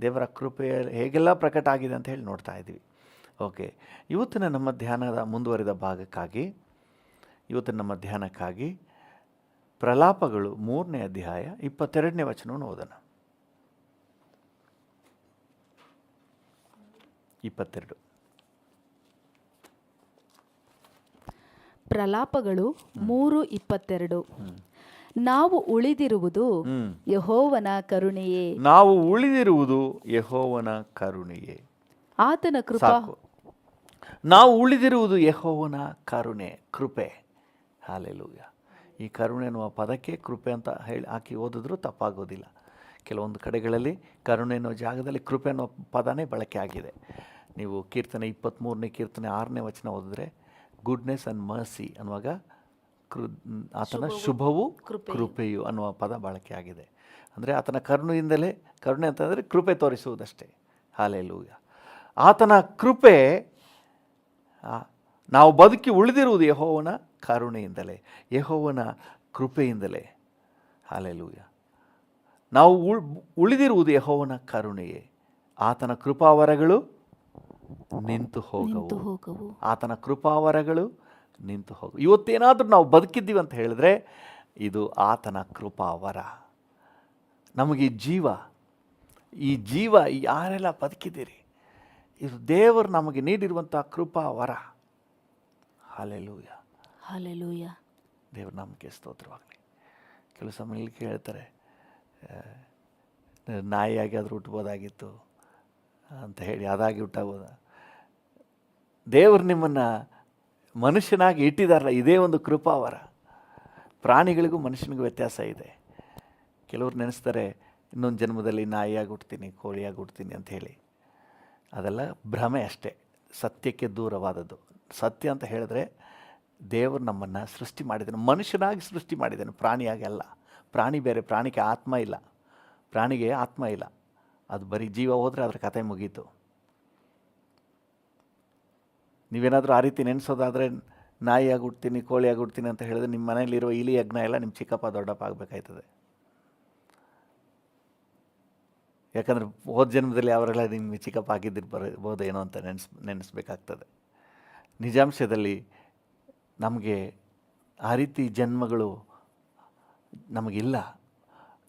ದೇವರ ಕೃಪೆ ಹೇಗೆಲ್ಲ ಪ್ರಕಟ ಆಗಿದೆ ಅಂತ ಹೇಳಿ ನೋಡ್ತಾ ಇದ್ದೀವಿ. ಓಕೆ, ಇವತ್ತಿನ ನಮ್ಮ ಧ್ಯಾನದ ಮುಂದುವರಿದ ಭಾಗಕ್ಕಾಗಿ, ಇವತ್ತಿನ ನಮ್ಮ ಧ್ಯಾನಕ್ಕಾಗಿ ಪ್ರಲಾಪಗಳು 3ನೇ ಅಧ್ಯಾಯ 22ನೇ ವಚನವನ್ನು ಓದೋಣ. 22. ಪ್ರಲಾಪಗಳು 3:22. ನಾವು ಉಳಿದಿರುವುದು ಯೆಹೋವನ ಕರುಣೆಯೇ. ನಾವು ಉಳಿದಿರುವುದು ಯೆಹೋವನ ಕರುಣೆಯೇ. ಆತನ ಕೃಪಾ. ನಾವು ಉಳಿದಿರುವುದು ಯೆಹೋವನ ಕರುಣೆ, ಕೃಪೆ. ಹಾಲೆಲೂಯ. ಈ ಕರುಣೆ ಎನ್ನುವ ಪದಕ್ಕೆ ಕೃಪೆ ಅಂತ ಹೇಳಿ ಹಾಕಿ ಓದಿದ್ರೂ ತಪ್ಪಾಗೋದಿಲ್ಲ. ಕೆಲವೊಂದು ಕಡೆಗಳಲ್ಲಿ ಕರುಣೆ ಅನ್ನೋ ಜಾಗದಲ್ಲಿ ಕೃಪೆ ಅನ್ನೋ ಪದನೇ ಬಳಕೆ ಆಗಿದೆ. ನೀವು ಕೀರ್ತನೆ 23ನೇ ಕೀರ್ತನೆ 6ನೇ ವಚನ ಓದಿದ್ರೆ ಗುಡ್ನೆಸ್ ಆ್ಯಂಡ್ ಮರ್ಸಿ ಅನ್ನುವಾಗ ಆತನ ಶುಭವು ಕೃಪೆಯು ಅನ್ನುವ ಪದ ಬಳಕೆ ಆಗಿದೆ. ಅಂದರೆ ಆತನ ಕರುಣೆಯಿಂದಲೇ, ಕರುಣೆ ಅಂತಂದರೆ ಕೃಪೆ ತೋರಿಸುವುದಷ್ಟೇ. ಹಾಲೆಲೂಯ. ಆತನ ಕೃಪೆ, ನಾವು ಬದುಕಿ ಉಳಿದಿರುವುದು ಯೆಹೋವನ ಕರುಣೆಯಿಂದಲೇ, ಯೆಹೋವನ ಕೃಪೆಯಿಂದಲೇ. ಹಾಲೆಲೂಯ. ನಾವು ಉಳಿದಿರುವುದು ಯೆಹೋವನ ಕರುಣೆಯೇ. ಆತನ ಕೃಪಾವರಗಳು ನಿಂತು ಹೋಗವು. ಆತನ ಕೃಪಾವರಗಳು ನಿಂತು ಹೋಗವು. ಇವತ್ತೇನಾದರೂ ನಾವು ಬದುಕಿದ್ದೀವಿ ಅಂತ ಹೇಳಿದ್ರೆ ಇದು ಆತನ ಕೃಪಾವರ. ನಮಗೆ ಈ ಜೀವ ಯಾರೆಲ್ಲ ಬದುಕಿದ್ದೀರಿ, ಇದು ದೇವರು ನಮಗೆ ನೀಡಿರುವಂಥ ಕೃಪಾವರ. Hallelujah, hallelujah. ದೇವ್ರ ನಾಮಕ್ಕೆ ಸ್ತೋತ್ರವಾಗಲಿ. ಕೆಲವು ಸಮಯದಲ್ಲಿ ಕೇಳ್ತಾರೆ, ನಾಯಿಯಾಗಿ ಆದರೂ ಹುಟ್ಟಬೋದಾಗಿತ್ತು ಅಂತ ಹೇಳಿ, ಅದಾಗಿ ಹುಟ್ಟಾಗೋದ. ದೇವರು ನಿಮ್ಮನ್ನು ಮನುಷ್ಯನಾಗಿ ಇಟ್ಟಿದಾರಲ್ಲ, ಇದೇ ಒಂದು ಕೃಪಾವರ. ಪ್ರಾಣಿಗಳಿಗೂ ಮನುಷ್ಯನಿಗೂ ವ್ಯತ್ಯಾಸ ಇದೆ. ಕೆಲವರು ನೆನೆಸ್ತಾರೆ, ಇನ್ನೊಂದು ಜನ್ಮದಲ್ಲಿ ನಾಯಿಯಾಗಿ ಹುಡ್ತೀನಿ, ಕೋಳಿಯಾಗಿ ಹುಡ್ತೀನಿ ಅಂತ ಹೇಳಿ. ಅದೆಲ್ಲ ಭ್ರಮೆ ಅಷ್ಟೇ, ಸತ್ಯಕ್ಕೆ ದೂರವಾದದ್ದು. ಸತ್ಯ ಅಂತ ಹೇಳಿದ್ರೆ ದೇವರು ನಮ್ಮನ್ನು ಸೃಷ್ಟಿ ಮಾಡಿದ್ದಾನೆ, ಮನುಷ್ಯನಾಗಿ ಸೃಷ್ಟಿ ಮಾಡಿದ್ದಾನೆ, ಪ್ರಾಣಿಯಾಗಿ ಅಲ್ಲ. ಪ್ರಾಣಿ ಬೇರೆ, ಪ್ರಾಣಿಗೆ ಆತ್ಮ ಇಲ್ಲ. ಪ್ರಾಣಿಗೆ ಆತ್ಮ ಇಲ್ಲ, ಅದು ಬರೀ ಜೀವ ಹೋದರೆ ಅದರ ಕತೆ ಮುಗೀತು. ನೀವೇನಾದರೂ ಆ ರೀತಿ ನೆನೆಸೋದಾದರೆ, ನಾಯಿಯಾಗಿ ಹುಡ್ತೀನಿ, ಕೋಳಿಯಾಗಿ ಹುಡ್ತೀನಿ ಅಂತ ಹೇಳಿದ್ರೆ ನಿಮ್ಮ ಮನೆಯಲ್ಲಿರೋ ಇಲಿ ಯಜ್ಞ ಎಲ್ಲ ನಿಮ್ಮ ಚಿಕ್ಕಪ್ಪ ದೊಡ್ಡಪ್ಪ ಆಗಬೇಕಾಯ್ತದೆ. ಯಾಕಂದರೆ ಹೋದ ಜನ್ಮದಲ್ಲಿ ಅವರೆಲ್ಲ ನಿಮ್ಮ ಚಿಕ್ಕಪ್ಪ ಆಗಿದ್ದಿರ್ಬೋದೇನೋ ಅಂತ ನೆನೆಸ್ಬೇಕಾಗ್ತದೆ. ನಿಜಾಂಶದಲ್ಲಿ ನಮಗೆ ಆ ರೀತಿ ಜನ್ಮಗಳು ನಮಗಿಲ್ಲ.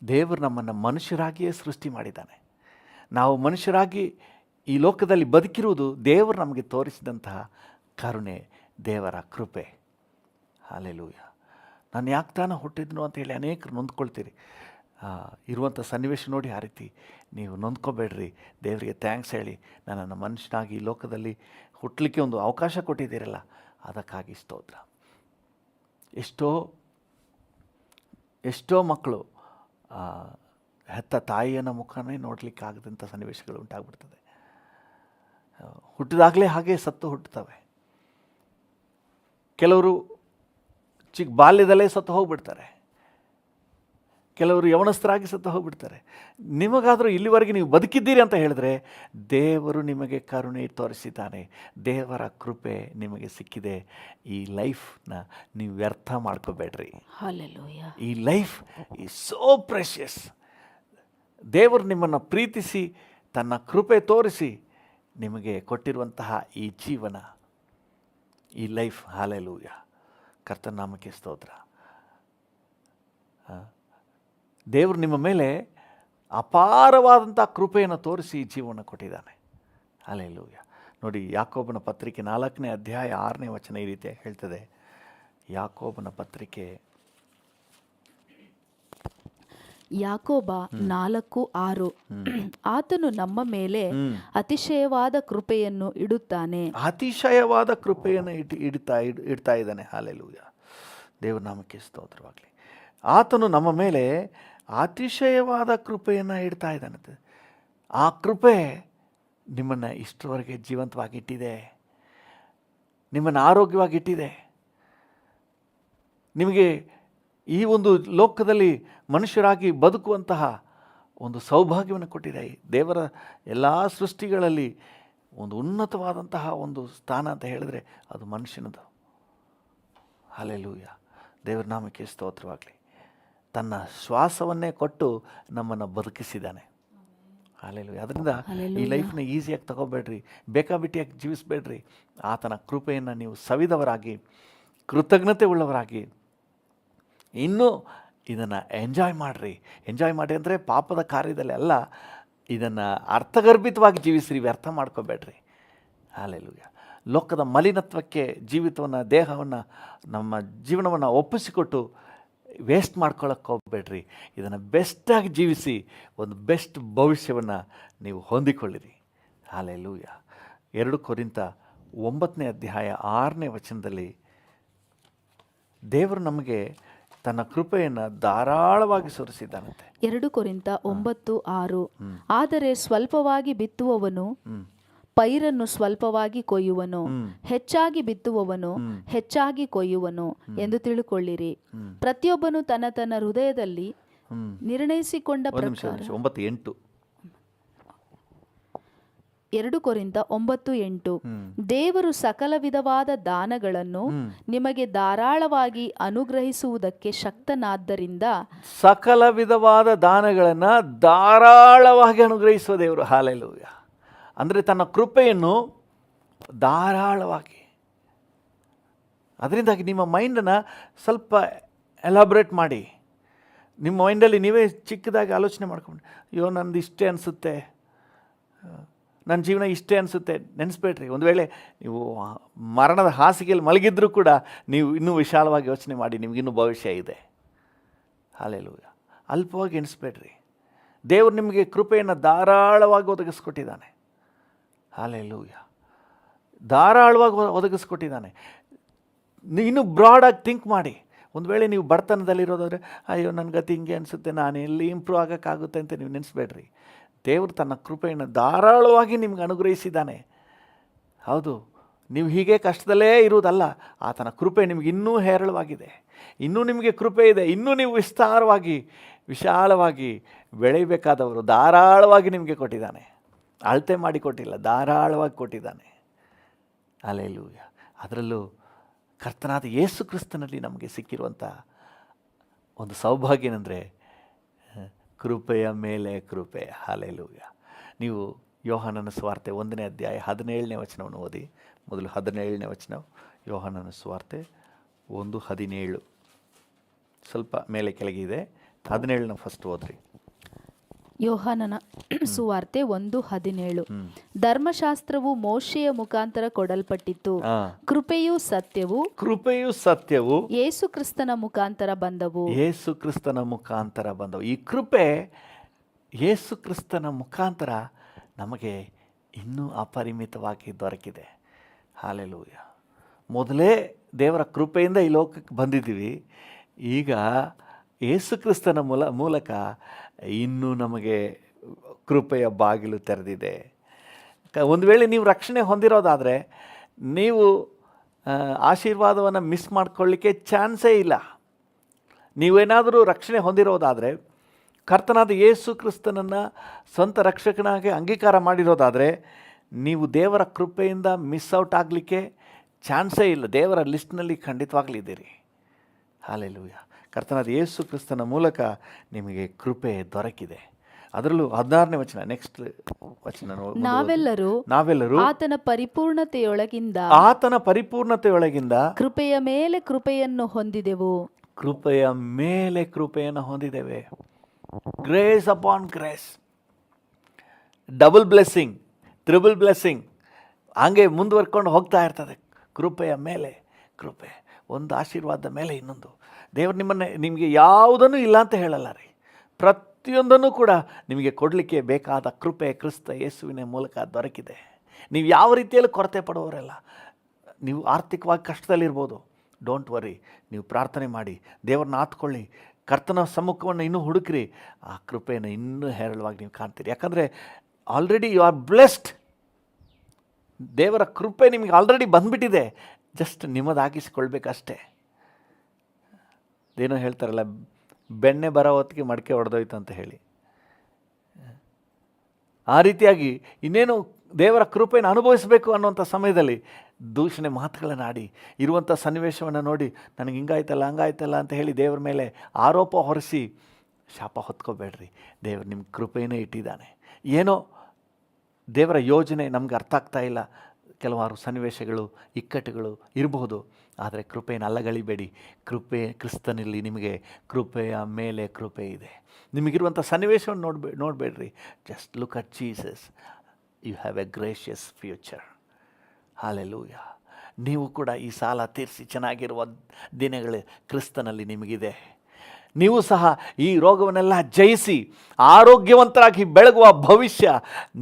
ದೇವರು ನಮ್ಮನ್ನು ಮನುಷ್ಯರಾಗಿಯೇ ಸೃಷ್ಟಿ ಮಾಡಿದ್ದಾನೆ. ನಾವು ಮನುಷ್ಯರಾಗಿ ಈ ಲೋಕದಲ್ಲಿ ಬದುಕಿರುವುದು ದೇವರು ನಮಗೆ ತೋರಿಸಿದಂತಹ ಕರುಣೆ, ದೇವರ ಕೃಪೆ. ಹಲ್ಲೆಲೂಯಾ. ನಾನು ಯಾಕೆ ತಾನೇ ಹುಟ್ಟಿದ್ನು ಅಂತ ಹೇಳಿ ಅನೇಕರು ನೊಂದ್ಕೊಳ್ತೀರಿ. ಇರುವಂಥ ಸನ್ನಿವೇಶ ನೋಡಿ ಆ ರೀತಿ ನೀವು ನೊಂದ್ಕೋಬೇಡ್ರಿ. ದೇವರಿಗೆ ಥ್ಯಾಂಕ್ಸ್ ಹೇಳಿ, ನನ್ನನ್ನು ಮನುಷ್ಯನಾಗಿ ಈ ಲೋಕದಲ್ಲಿ ಹುಟ್ಟಲಿಕ್ಕೆ ಒಂದು ಅವಕಾಶ ಕೊಟ್ಟಿದ್ದೀರಲ್ಲ, ಅದಕ್ಕಾಗಿ ಸ್ತೋತ್ರ. ಎಷ್ಟೋ ಮಕ್ಕಳು ಹೆತ್ತ ತಾಯಿಯನ್ನು ಮುಖನೇ ನೋಡಲಿಕ್ಕಾಗದಂಥ ಸನ್ನಿವೇಶಗಳು ಉಂಟಾಗ್ಬಿಡ್ತದೆ. ಹುಟ್ಟಿದಾಗಲೇ ಹಾಗೆ ಸತ್ತು ಹುಟ್ಟುತ್ತವೆ. ಕೆಲವರು ಚಿಕ್ಕ ಬಾಲ್ಯದಲ್ಲೇ ಸತ್ತು ಹೋಗ್ಬಿಡ್ತಾರೆ, ಕೆಲವರು ಯವನಸ್ಥರಾಗಿ ಸತ್ತು ಹೋಗ್ಬಿಡ್ತಾರೆ. ನಿಮಗಾದರೂ ಇಲ್ಲಿವರೆಗೆ ನೀವು ಬದುಕಿದ್ದೀರಿ ಅಂತ ಹೇಳಿದ್ರೆ ದೇವರು ನಿಮಗೆ ಕರುಣೆ ತೋರಿಸಿದ್ದಾನೆ, ದೇವರ ಕೃಪೆ ನಿಮಗೆ ಸಿಕ್ಕಿದೆ. ಈ ಲೈಫ್ನ ನೀವು ವ್ಯರ್ಥ ಮಾಡ್ಕೋಬೇಡ್ರಿ. ಹಲ್ಲೆಲೂಯಾ. ಈ ಲೈಫ್ ಈಸ್ ಸೋ ಪ್ರೆಷಿಯಸ್. ದೇವರು ನಿಮ್ಮನ್ನು ಪ್ರೀತಿಸಿ ತನ್ನ ಕೃಪೆ ತೋರಿಸಿ ನಿಮಗೆ ಕೊಟ್ಟಿರುವಂತಹ ಈ ಜೀವನ, ಈ ಲೈಫ್. ಹಲ್ಲೆಲೂಯಾ. ಕರ್ತನ ನಾಮಕ್ಕೆ ಸ್ತೋತ್ರ. ದೇವರು ನಿಮ್ಮ ಮೇಲೆ ಅಪಾರವಾದಂಥ ಕೃಪೆಯನ್ನು ತೋರಿಸಿ ಈ ಜೀವನ ಕೊಟ್ಟಿದ್ದಾನೆ. ಹಲ್ಲೆಲೂಯಾ. ನೋಡಿ, ಯಾಕೋಬನ ಪತ್ರಿಕೆ 4ನೇ ಅಧ್ಯಾಯ 6ನೇ ವಚನ ಈ ರೀತಿ ಹೇಳ್ತದೆ. ಯಾಕೋಬನ ಪತ್ರಿಕೆ ಯಾಕೋಬ 4:6. ಆತನು ನಮ್ಮ ಮೇಲೆ ಅತಿಶಯವಾದ ಕೃಪೆಯನ್ನು ಇಡುತ್ತಾನೆ. ಅತಿಶಯವಾದ ಕೃಪೆಯನ್ನು ಇಡ್ತಾ ಇದ್ದಾನೆ. ಹಲ್ಲೆಲೂಯಾ. ದೇವರ ನಾಮಕ್ಕೆ ಸ್ತೋತ್ರವಾಗಲಿ. ಆತನು ನಮ್ಮ ಮೇಲೆ ಅತಿಶಯವಾದ ಕೃಪೆಯನ್ನು ಇಡ್ತಾ ಇದ್ದಾನಂತೆ. ಆ ಕೃಪೆ ನಿಮ್ಮನ್ನು ಇಷ್ಟರವರೆಗೆ ಜೀವಂತವಾಗಿಟ್ಟಿದೆ, ನಿಮ್ಮನ್ನು ಆರೋಗ್ಯವಾಗಿಟ್ಟಿದೆ. ನಿಮಗೆ ಈ ಒಂದು ಲೋಕದಲ್ಲಿ ಮನುಷ್ಯರಾಗಿ ಬದುಕುವಂತಹ ಒಂದು ಸೌಭಾಗ್ಯವನ್ನು ಕೊಟ್ಟಿದೆ. ದೇವರ ಎಲ್ಲ ಸೃಷ್ಟಿಗಳಲ್ಲಿ ಒಂದು ಉನ್ನತವಾದಂತಹ ಒಂದು ಸ್ಥಾನ ಅಂತ ಹೇಳಿದ್ರೆ ಅದು ಮನುಷ್ಯನದು. ಹಲ್ಲೆಲೂಯಾ. ದೇವರ ನಾಮಕ್ಕೆ ಸ್ತೋತ್ರವಾಗಲಿ. ತನ್ನ ಶ್ವಾಸವನ್ನೇ ಕೊಟ್ಟು ನಮ್ಮನ್ನು ಬದುಕಿಸಿದ್ದಾನೆ. ಹಲ್ಲೆಲೂಯಾ. ಅದರಿಂದ ಈ ಲೈಫ್ನ ಈಸಿಯಾಗಿ ತಗೋಬೇಡ್ರಿ, ಬೇಕಾಬಿಟ್ಟಿಯಾಗಿ ಜೀವಿಸಬೇಡ್ರಿ. ಆತನ ಕೃಪೆಯನ್ನು ನೀವು ಸವಿದವರಾಗಿ, ಕೃತಜ್ಞತೆ ಉಳ್ಳವರಾಗಿ ಇನ್ನೂ ಇದನ್ನು ಎಂಜಾಯ್ ಮಾಡಿರಿ. ಎಂಜಾಯ್ ಮಾಡಿ ಅಂದರೆ ಪಾಪದ ಕಾರ್ಯದಲ್ಲಿ ಅಲ್ಲ, ಇದನ್ನು ಅರ್ಥಗರ್ಭಿತವಾಗಿ ಜೀವಿಸ್ರಿ, ವ್ಯರ್ಥ ಮಾಡ್ಕೋಬೇಡ್ರಿ. ಹಲ್ಲೆಲೂಯಾ. ಲೋಕದ ಮಲಿನತ್ವಕ್ಕೆ ಜೀವಿತವನ್ನು, ದೇಹವನ್ನು, ನಮ್ಮ ಜೀವನವನ್ನು ಒಪ್ಪಿಸಿಕೊಟ್ಟು ವೇಸ್ಟ್ ಮಾಡ್ಕೊಳ್ಳೋಕ್ಕೆ ಹೋಗಬೇಡ್ರಿ. ಇದನ್ನು ಬೆಸ್ಟಾಗಿ ಜೀವಿಸಿ ಒಂದು ಬೆಸ್ಟ್ ಭವಿಷ್ಯವನ್ನು ನೀವು ಹೊಂದಿಕೊಳ್ಳಿರಿ. ಹಲ್ಲೆಲೂಯಾ. 2 ಕೊರಿಂಥ 9ನೇ ಅಧ್ಯಾಯ 6ನೇ ವಚನದಲ್ಲಿ ದೇವರು ನಮಗೆ ತನ್ನ ಕೃಪೆಯನ್ನು ಧಾರಾಳವಾಗಿ ಸುರಿಸಿದ್ದಾನಂತೆ. 2 ಕೊರಿಂಥ 9:6. ಆದರೆ ಸ್ವಲ್ಪವಾಗಿ ಬಿತ್ತುವವನು ಪೈರನ್ನು ಸ್ವಲ್ಪವಾಗಿ ಕೊಯ್ಯುವನು, ಹೆಚ್ಚಾಗಿ ಬಿತ್ತುವವನು ಹೆಚ್ಚಾಗಿ ಕೊಯ್ಯುವನು ಎಂದು ತಿಳುಕೊಳ್ಳಿರಿ. ಪ್ರತಿಯೊಬ್ಬನು ತನ್ನ ತನ್ನ ಹೃದಯದಲ್ಲಿ ನಿರ್ಣಯಿಸಿಕೊಂಡ ಪ್ರಕಾರ. 9:8. 2 ಕೊರಿಂಥ 9:8. ದೇವರು ಸಕಲ ವಿಧವಾದ ದಾನಗಳನ್ನು ನಿಮಗೆ ಧಾರಾಳವಾಗಿ ಅನುಗ್ರಹಿಸುವುದಕ್ಕೆ ಶಕ್ತನಾದ್ದರಿಂದ. ಸಕಲ ವಿಧವಾದ ದಾನಗಳನ್ನು ಧಾರಾಳವಾಗಿ ಅನುಗ್ರಹಿಸುವ ದೇವರು. ಹಲ್ಲೆಲೂಯಾ. ಅಂದರೆ ತನ್ನ ಕೃಪೆಯನ್ನು ಧಾರಾಳವಾಗಿ. ಅದರಿಂದಾಗಿ ನಿಮ್ಮ ಮೈಂಡನ್ನು ಸ್ವಲ್ಪ ಎಲಾಬ್ರೇಟ್ ಮಾಡಿ. ನಿಮ್ಮ ಮೈಂಡಲ್ಲಿ ನೀವೇ ಚಿಕ್ಕದಾಗಿ ಆಲೋಚನೆ ಮಾಡ್ಕೊಂಡು, ಅಯ್ಯೋ ನಂದು ಇಷ್ಟೇ ಅನಿಸುತ್ತೆ, ನನ್ನ ಜೀವನ ಇಷ್ಟೇ ಅನಿಸುತ್ತೆ ನೆನೆಸ್ಬೇಡ್ರಿ. ಒಂದು ವೇಳೆ ನೀವು ಮರಣದ ಹಾಸಿಗೆಯಲ್ಲಿ ಮಲಗಿದ್ರೂ ಕೂಡ ನೀವು ಇನ್ನೂ ವಿಶಾಲವಾಗಿ ಯೋಚನೆ ಮಾಡಿ, ನಿಮಗಿನ್ನೂ ಭವಿಷ್ಯ ಇದೆ. ಹಲ್ಲೆಲೂಯಾ. ಅಲ್ಪವಾಗಿ ಎಣಿಸ್ಬೇಡ್ರಿ. ದೇವರು ನಿಮಗೆ ಕೃಪೆಯನ್ನು ಧಾರಾಳವಾಗಿ ಒದಗಿಸ್ಕೊಟ್ಟಿದ್ದಾನೆ. ಹಲ್ಲೆಲೂಯಾ. ಧಾರಾಳವಾಗಿ ಒದಗಿಸ್ಕೊಟ್ಟಿದ್ದಾನೆ. ಇನ್ನೂ ಬ್ರಾಡಾಗಿ ಥಿಂಕ್ ಮಾಡಿ. ಒಂದು ವೇಳೆ ನೀವು ಬಡತನದಲ್ಲಿರೋದಾದ್ರೆ, ಅಯ್ಯೋ ನನ್ನ ಗತಿ ಹಿಂಗೆ ಅನಿಸುತ್ತೆ, ನಾನು ಎಲ್ಲಿ ಇಂಪ್ರೂವ್ ಆಗೋಕ್ಕಾಗುತ್ತೆ ಅಂತ ನೀವು ನೆನೆಸ್ಬೇಡ್ರಿ. ದೇವರು ತನ್ನ ಕೃಪೆಯನ್ನು ಧಾರಾಳವಾಗಿ ನಿಮ್ಗೆ ಅನುಗ್ರಹಿಸಿದ್ದಾನೆ. ಹೌದು, ನೀವು ಹೀಗೆ ಕಷ್ಟದಲ್ಲೇ ಇರುವುದಲ್ಲ, ಆತನ ಕೃಪೆ ನಿಮಗೆ ಇನ್ನೂ ಹೇರಳವಾಗಿದೆ. ಇನ್ನೂ ನಿಮಗೆ ಕೃಪೆ ಇದೆ. ಇನ್ನೂ ನೀವು ವಿಸ್ತಾರವಾಗಿ, ವಿಶಾಲವಾಗಿ ಬೆಳೆಯಬೇಕಾದವರು ಧಾರಾಳವಾಗಿ ನಿಮಗೆ ಕೊಟ್ಟಿದ್ದಾನೆ. ಅಳತೆ ಮಾಡಿ ಕೊಟ್ಟಿಲ್ಲ, ಧಾರಾಳವಾಗಿ ಕೊಟ್ಟಿದ್ದಾನೆ. ಹಲ್ಲೆಲೂಯಾ. ಅದರಲ್ಲೂ ಕರ್ತನಾದ ಯೇಸು ಕ್ರಿಸ್ತನಲ್ಲಿ ನಮಗೆ ಸಿಕ್ಕಿರುವಂಥ ಒಂದು ಸೌಭಾಗ್ಯ ಏನಂದರೆ ಕೃಪೆಯ ಮೇಲೆ ಕೃಪೆ. ಹಲ್ಲೆಲೂಯಾ. ನೀವು ಯೋಹಾನನ ಸುವಾರ್ತೆ 1ನೇ ಅಧ್ಯಾಯ 17ನೇ ವಚನವನ್ನು ಓದಿ. ಮೊದಲು 17ನೇ ವಚನ, ಯೋಹಾನನ ಸುವಾರ್ತೆ 1:17. ಸ್ವಲ್ಪ ಮೇಲೆ ಕೆಳಗೆ ಇದೆ. 17ನ ಫಸ್ಟ್ ಓದ್ರಿ. ಯೋಹಾನನ ಸುವಾರ್ತೆ 1:17. ಧರ್ಮಶಾಸ್ತ್ರವು ಮೋಶೆಯ ಮುಖಾಂತರ ಕೊಡಲ್ಪಟ್ಟಿತು, ಕೃಪೆಯೂ ಸತ್ಯವು ಯೇಸು ಕ್ರಿಸ್ತನ ಮುಖಾಂತರ ಬಂದವು. ಈ ಕೃಪೆ ಯೇಸು ಕ್ರಿಸ್ತನ ಮುಖಾಂತರ ನಮಗೆ ಇನ್ನೂ ಅಪರಿಮಿತವಾಗಿ ದೊರಕಿದೆ. ಹಾಲೆಲೂಯ. ಮೊದಲೇ ದೇವರ ಕೃಪೆಯಿಂದ ಈ ಲೋಕಕ್ಕೆ ಬಂದಿದ್ದೀವಿ. ಈಗ ಯೇಸು ಕ್ರಿಸ್ತನ ಮೂಲಕ ಇನ್ನೂ ನಮಗೆ ಕೃಪೆಯ ಬಾಗಿಲು ತೆರೆದಿದೆ. ಒಂದು ವೇಳೆ ನೀವು ರಕ್ಷಣೆ ಹೊಂದಿರೋದಾದರೆ ನೀವು ಆಶೀರ್ವಾದವನ್ನು ಮಿಸ್ ಮಾಡ್ಕೊಳ್ಳಿಕ್ಕೆ ಚಾನ್ಸೇ ಇಲ್ಲ. ನೀವೇನಾದರೂ ರಕ್ಷಣೆ ಹೊಂದಿರೋದಾದರೆ, ಕರ್ತನಾದ ಯೇಸು ಕ್ರಿಸ್ತನನ್ನು ಸ್ವಂತ ರಕ್ಷಕನಾಗಿ ಅಂಗೀಕಾರ ಮಾಡಿರೋದಾದರೆ, ನೀವು ದೇವರ ಕೃಪೆಯಿಂದ ಮಿಸ್ ಔಟ್ ಆಗಲಿಕ್ಕೆ ಚಾನ್ಸೇ ಇಲ್ಲ. ದೇವರ ಲಿಸ್ಟ್ನಲ್ಲಿ ಖಂಡಿತವಾಗಲಿದ್ದೀರಿ. ಹಾಲೆಲೂಯ. ಕರ್ತನಾದ ಯೇಸು ಕ್ರಿಸ್ತನ ಮೂಲಕ ನಿಮಗೆ ಕೃಪೆ ದೊರಕಿದೆ. ಅದರಲ್ಲೂ 16ನೇ ವಚನ, ನೆಕ್ಸ್ಟ್ ವಚನ, ನಾವೆಲ್ಲರೂ ಆತನ ಪರಿಪೂರ್ಣತೆಯೊಳಗಿಂದ ಕೃಪೆಯ ಮೇಲೆ ಕೃಪೆಯನ್ನು ಹೊಂದಿದೆವು. Grace upon grace, double blessing, triple blessing, ಹಾಗೆ ಮುಂದುವರ್ಕೊಂಡು ಹೋಗ್ತಾ ಇರ್ತದೆ. ಕೃಪೆಯ ಮೇಲೆ ಕೃಪೆ, ಒಂದು ಆಶೀರ್ವಾದದ ಮೇಲೆ ಇನ್ನೊಂದು. ದೇವರು ನಿಮಗೆ ಯಾವುದನ್ನು ಇಲ್ಲ ಅಂತ ಹೇಳಲ್ಲ ರೀ. ಪ್ರತಿಯೊಂದನ್ನು ಕೂಡ ನಿಮಗೆ ಕೊಡಲಿಕ್ಕೆ ಬೇಕಾದ ಕೃಪೆ ಕ್ರಿಸ್ತ ಯೇಸುವಿನ ಮೂಲಕ ದೊರಕಿದೆ. ನೀವು ಯಾವ ರೀತಿಯಲ್ಲಿ ಕೊರತೆ ಪಡುವವರೆಲ್ಲ, ನೀವು ಆರ್ಥಿಕವಾಗಿ ಕಷ್ಟದಲ್ಲಿರ್ಬೋದು, ಡೋಂಟ್ ವರಿ, ನೀವು ಪ್ರಾರ್ಥನೆ ಮಾಡಿ ದೇವರನ್ನ ಆತ್ಕೊಳ್ಳಿ, ಕರ್ತನ ಸಮ್ಮುಖವನ್ನು ಇನ್ನೂ ಹುಡುಕ್ರಿ. ಆ ಕೃಪೆಯನ್ನು ಇನ್ನೂ ಹೇರಳವಾಗಿ ನೀವು ಕಾಣ್ತೀರಿ. ಯಾಕಂದರೆ ಆಲ್ರೆಡಿ ಯು ಆರ್ ಬ್ಲೆಸ್ಡ್. ದೇವರ ಕೃಪೆ ನಿಮಗೆ ಆಲ್ರೆಡಿ ಬಂದುಬಿಟ್ಟಿದೆ. ಜಸ್ಟ್ ನಿಮ್ಮದಾಗಿಸಿಕೊಳ್ಬೇಕಷ್ಟೇ. ಏನೋ ಹೇಳ್ತಾರಲ್ಲ, ಬೆಣ್ಣೆ ಬರೋ ಹೊತ್ತಿಗೆ ಮಡಿಕೆ ಹೊಡೆದೋಯ್ತು ಅಂತ ಹೇಳಿ. ಆ ರೀತಿಯಾಗಿ ಇನ್ನೇನು ದೇವರ ಕೃಪೆಯನ್ನು ಅನುಭವಿಸಬೇಕು ಅನ್ನುವಂಥ ಸಮಯದಲ್ಲಿ ದೂಷಣೆ ಮಾತುಗಳನ್ನು ಆಡಿ, ಇರುವಂಥ ಸನ್ನಿವೇಶವನ್ನು ನೋಡಿ ನನಗೆ ಹಿಂಗಾಯ್ತಲ್ಲ ಹಂಗಾಯ್ತಲ್ಲ ಅಂತ ಹೇಳಿ ದೇವರ ಮೇಲೆ ಆರೋಪ ಹೊರಿಸಿ ಶಾಪ ಹೊತ್ಕೋಬೇಡ್ರಿ. ದೇವರು ನಿಮ್ಮ ಕೃಪೆಯೇ ಇಟ್ಟಿದ್ದಾನೆ. ಏನೋ ದೇವರ ಯೋಜನೆ ನಮ್ಗೆ ಅರ್ಥ ಆಗ್ತಾ ಇಲ್ಲ, ಕೆಲವಾರು ಸನ್ನಿವೇಶಗಳು, ಇಕ್ಕಟ್ಟುಗಳು ಇರಬಹುದು. ಆದರೆ ಕೃಪೆಯನ್ನು ಅಲ್ಲಗಳಿಬೇಡಿ. ಕೃಪೆ ಕ್ರಿಸ್ತನಲ್ಲಿ ನಿಮಗೆ ಕೃಪೆಯ ಮೇಲೆ ಕೃಪೆ ಇದೆ. ನಿಮಗಿರುವಂಥ ಸನ್ನಿವೇಶವನ್ನು ನೋಡಬೇಡ್ರಿ. Just look at Jesus. You have a gracious future. Hallelujah. ನೀವು ಕೂಡ ಈ ಸಾಲ ತೀರಿಸಿ ಚೆನ್ನಾಗಿರುವ ದಿನಗಳು ಕ್ರಿಸ್ತನಲ್ಲಿ ನಿಮಗಿದೆ. ನೀವು ಸಹ ಈ ರೋಗವನ್ನೆಲ್ಲ ಜಯಿಸಿ ಆರೋಗ್ಯವಂತರಾಗಿ ಬೆಳಗುವ ಭವಿಷ್ಯ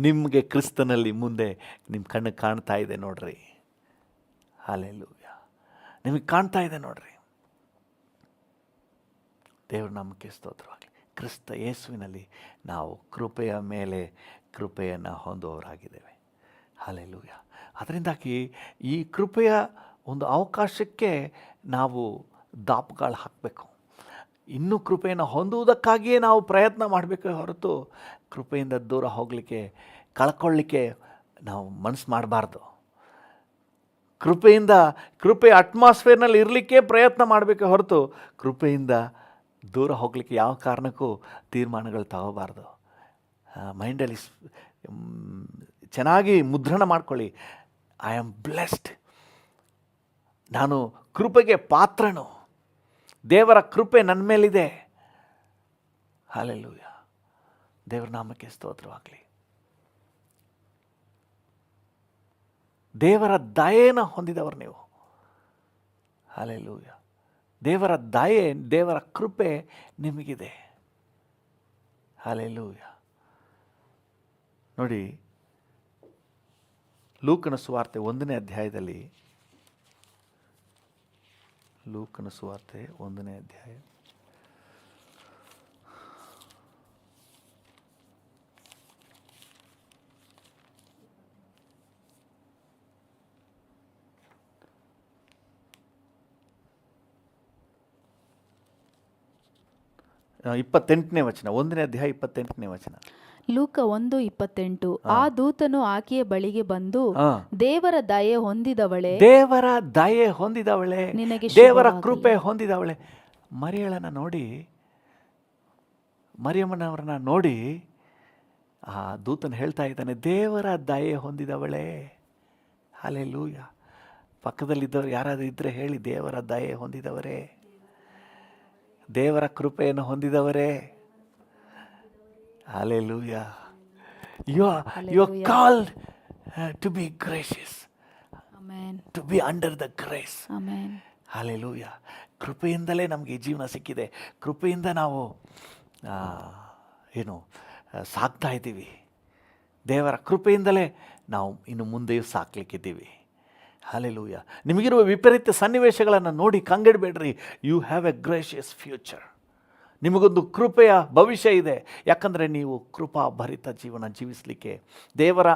ನಿಮಗೆ ಕ್ರಿಸ್ತನಲ್ಲಿ ಮುಂದೆ ನಿಮ್ಮ ಕಣ್ಣಿಗೆ ಕಾಣ್ತಾ ಇದೆ ನೋಡ್ರಿ. ಹಾಲೆಲೂಯ. ನಿಮಗೆ ಕಾಣ್ತಾ ಇದೆ ನೋಡ್ರಿ. ದೇವ್ರ ನಾಮಕ್ಕೆ ಸ್ತೋತ್ರವಾಗಲಿ. ಕ್ರಿಸ್ತ ಯೇಸುವಿನಲ್ಲಿ ನಾವು ಕೃಪೆಯ ಮೇಲೆ ಕೃಪೆಯನ್ನು ಹೊಂದುವವರಾಗಿದ್ದೇವೆ. ಹಾಲೆಲೂಯ. ಅದರಿಂದಾಗಿ ಈ ಕೃಪೆಯ ಒಂದು ಅವಕಾಶಕ್ಕೆ ನಾವು ದಾಪುಗಾಲು ಹಾಕಬೇಕು. ಇನ್ನೂ ಕೃಪೆಯನ್ನು ಹೊಂದುವುದಕ್ಕಾಗಿಯೇ ನಾವು ಪ್ರಯತ್ನ ಮಾಡಬೇಕೇ ಹೊರತು ಕೃಪೆಯಿಂದ ದೂರ ಹೋಗಲಿಕ್ಕೆ, ಕಳ್ಕೊಳ್ಳಿಕ್ಕೆ ನಾವು ಮನಸ್ಸು ಮಾಡಬಾರ್ದು. ಕೃಪೆಯ ಅಟ್ಮಾಸ್ಫಿಯರ್ನಲ್ಲಿ ಇರಲಿಕ್ಕೆ ಪ್ರಯತ್ನ ಮಾಡಬೇಕೇ ಹೊರತು ಕೃಪೆಯಿಂದ ದೂರ ಹೋಗಲಿಕ್ಕೆ ಯಾವ ಕಾರಣಕ್ಕೂ ತೀರ್ಮಾನಗಳು ತಗೋಬಾರ್ದು. ಮೈಂಡಲ್ಲಿ ಚೆನ್ನಾಗಿ ಮುದ್ರಣ ಮಾಡ್ಕೊಳ್ಳಿ. ಐ ಆಮ್ ಬ್ಲೆಸ್ಡ್, ನಾನು ಕೃಪೆಗೆ ಪಾತ್ರನು, ದೇವರ ಕೃಪೆ ನನ್ನ ಮೇಲಿದೆ. ಹಾಲೆಲೂಯ. ದೇವರ ನಾಮಕ್ಕೆ ಸ್ತೋತ್ರವಾಗಲಿ. ದೇವರ ದಯೆಯನ್ನು ಹೊಂದಿದವರು ನೀವು. ಹಾಲೆಲೂಯ. ದೇವರ ದಯೆ, ದೇವರ ಕೃಪೆ ನಿಮಗಿದೆ. ಹಾಲೆಲೂಯ. ನೋಡಿ, ಲೂಕನ ಸುವಾರ್ತೆ 1ನೇ ಅಧ್ಯಾಯದಲ್ಲಿ, ಲೂಕನ ಸುವಾರ್ತೆ 1ನೇ ಅಧ್ಯಾಯ ಇಪ್ಪತ್ತೆಂಟನೇ ವಚನ. 1ನೇ ಅಧ್ಯಾಯ 28ನೇ ವಚನ. ಲೂಕ 1:28. ಆ ದೂತನು ಆಕೆಯ ಬಳಿಗೆ ಬಂದು, ದೇವರ ದಯೆ ಹೊಂದಿದವಳೇ, ದೇವರ ದಯೆ ಹೊಂದಿದವಳೇ, ನಿನಗೆ ದೇವರ ಕೃಪೆ ಹೊಂದಿದವಳೆ. ಮರಿಯಳನ್ನು ನೋಡಿ, ಮರಿಯಮ್ಮನವರನ್ನ ನೋಡಿ ಆ ದೂತನು ಹೇಳ್ತಾ ಇದ್ದಾನೆ, ದೇವರ ದಯೆ ಹೊಂದಿದವಳೇ. ಹಲ್ಲೆಲೂಯಾ. ಪಕ್ಕದಲ್ಲಿದ್ದವರು ಯಾರಾದರೂ ಇದ್ದರೆ ಹೇಳಿ, ದೇವರ ದಯೆ ಹೊಂದಿದವರೇ, ದೇವರ ಕೃಪೆಯನ್ನು ಹೊಂದಿದವರೇ. Hallelujah. You are called to be gracious, to be under the grace. Hallelujah. ಕೃಪೆಯಿಂದಲೇ ನಮಗೆ ಈ ಜೀವನ ಸಿಕ್ಕಿದೆ. ಕೃಪೆಯಿಂದ ನಾವು ಸಾಕ್ತಾ ಇದ್ದೀವಿ. ದೇವರ ಕೃಪೆಯಿಂದಲೇ ನಾವು ಇನ್ನು ಮುಂದೆಯೂ ಸಾಕ್ಲಿಕ್ಕಿದ್ದೀವಿ. ಹಲ್ಲೆಲೂಯಾ. ನಿಮಗಿರುವ ವಿಪರೀತ ಸನ್ನಿವೇಶಗಳನ್ನು ನೋಡಿ ಕಂಗೆಡಬೇಡ್ರಿ. You have a gracious future. ನಿಮಗೊಂದು ಕೃಪೆಯ ಭವಿಷ್ಯ ಇದೆ. ಯಾಕಂದರೆ ನೀವು ಕೃಪಾಭರಿತ ಜೀವನ ಜೀವಿಸಲಿಕ್ಕೆ, ದೇವರ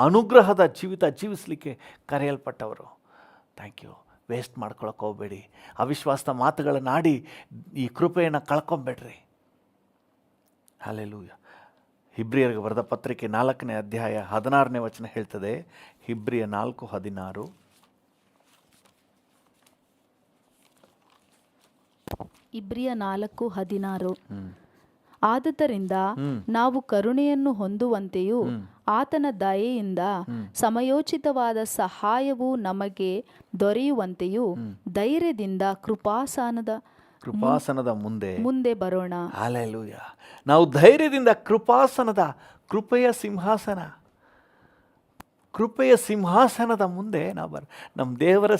ಅನುಗ್ರಹದ ಜೀವಿತ ಜೀವಿಸಲಿಕ್ಕೆ ಕರೆಯಲ್ಪಟ್ಟವರು. Thank you. ವೇಸ್ಟ್ ಮಾಡ್ಕೊಳಕ್ಕೆ ಹೋಗಬೇಡಿ. ಅವಿಶ್ವಾಸದ ಮಾತುಗಳನ್ನಾಡಿ ಈ ಕೃಪೆಯನ್ನು ಕಳ್ಕೊಂಬೇಡ್ರಿ. ಹಲ್ಲೆಲೂಯಾ. ಹಿಬ್ರಿಯರಿಗೆ ಬರೆದ ಪತ್ರಿಕೆ 4ನೇ ಅಧ್ಯಾಯ 16ನೇ ವಚನ ಹೇಳ್ತದೆ. ಹಿಬ್ರಿಯ 4:16. ಇಬ್ರಿಯ 4:16. ಆದುದರಿಂದ ನಾವು ಕರುಣೆಯನ್ನು ಹೊಂದುವಂತೆಯೂ ಆತನ ದಯೆಯಿಂದ ಸಮಯೋಚಿತವಾದ ಸಹಾಯವು ನಮಗೆ ದೊರೆಯುವಂತೆಯೂ ಧೈರ್ಯದಿಂದ ಕೃಪಾಸನದ ಮುಂದೆ ಬರೋಣ. ಹಲ್ಲೆಲೂಯಾ. ನಾವು ಧೈರ್ಯದಿಂದ ಕೃಪೆಯ ಸಿಂಹಾಸನದ ಮುಂದೆ ನಾವು ನಮ್ಮ ದೇವರ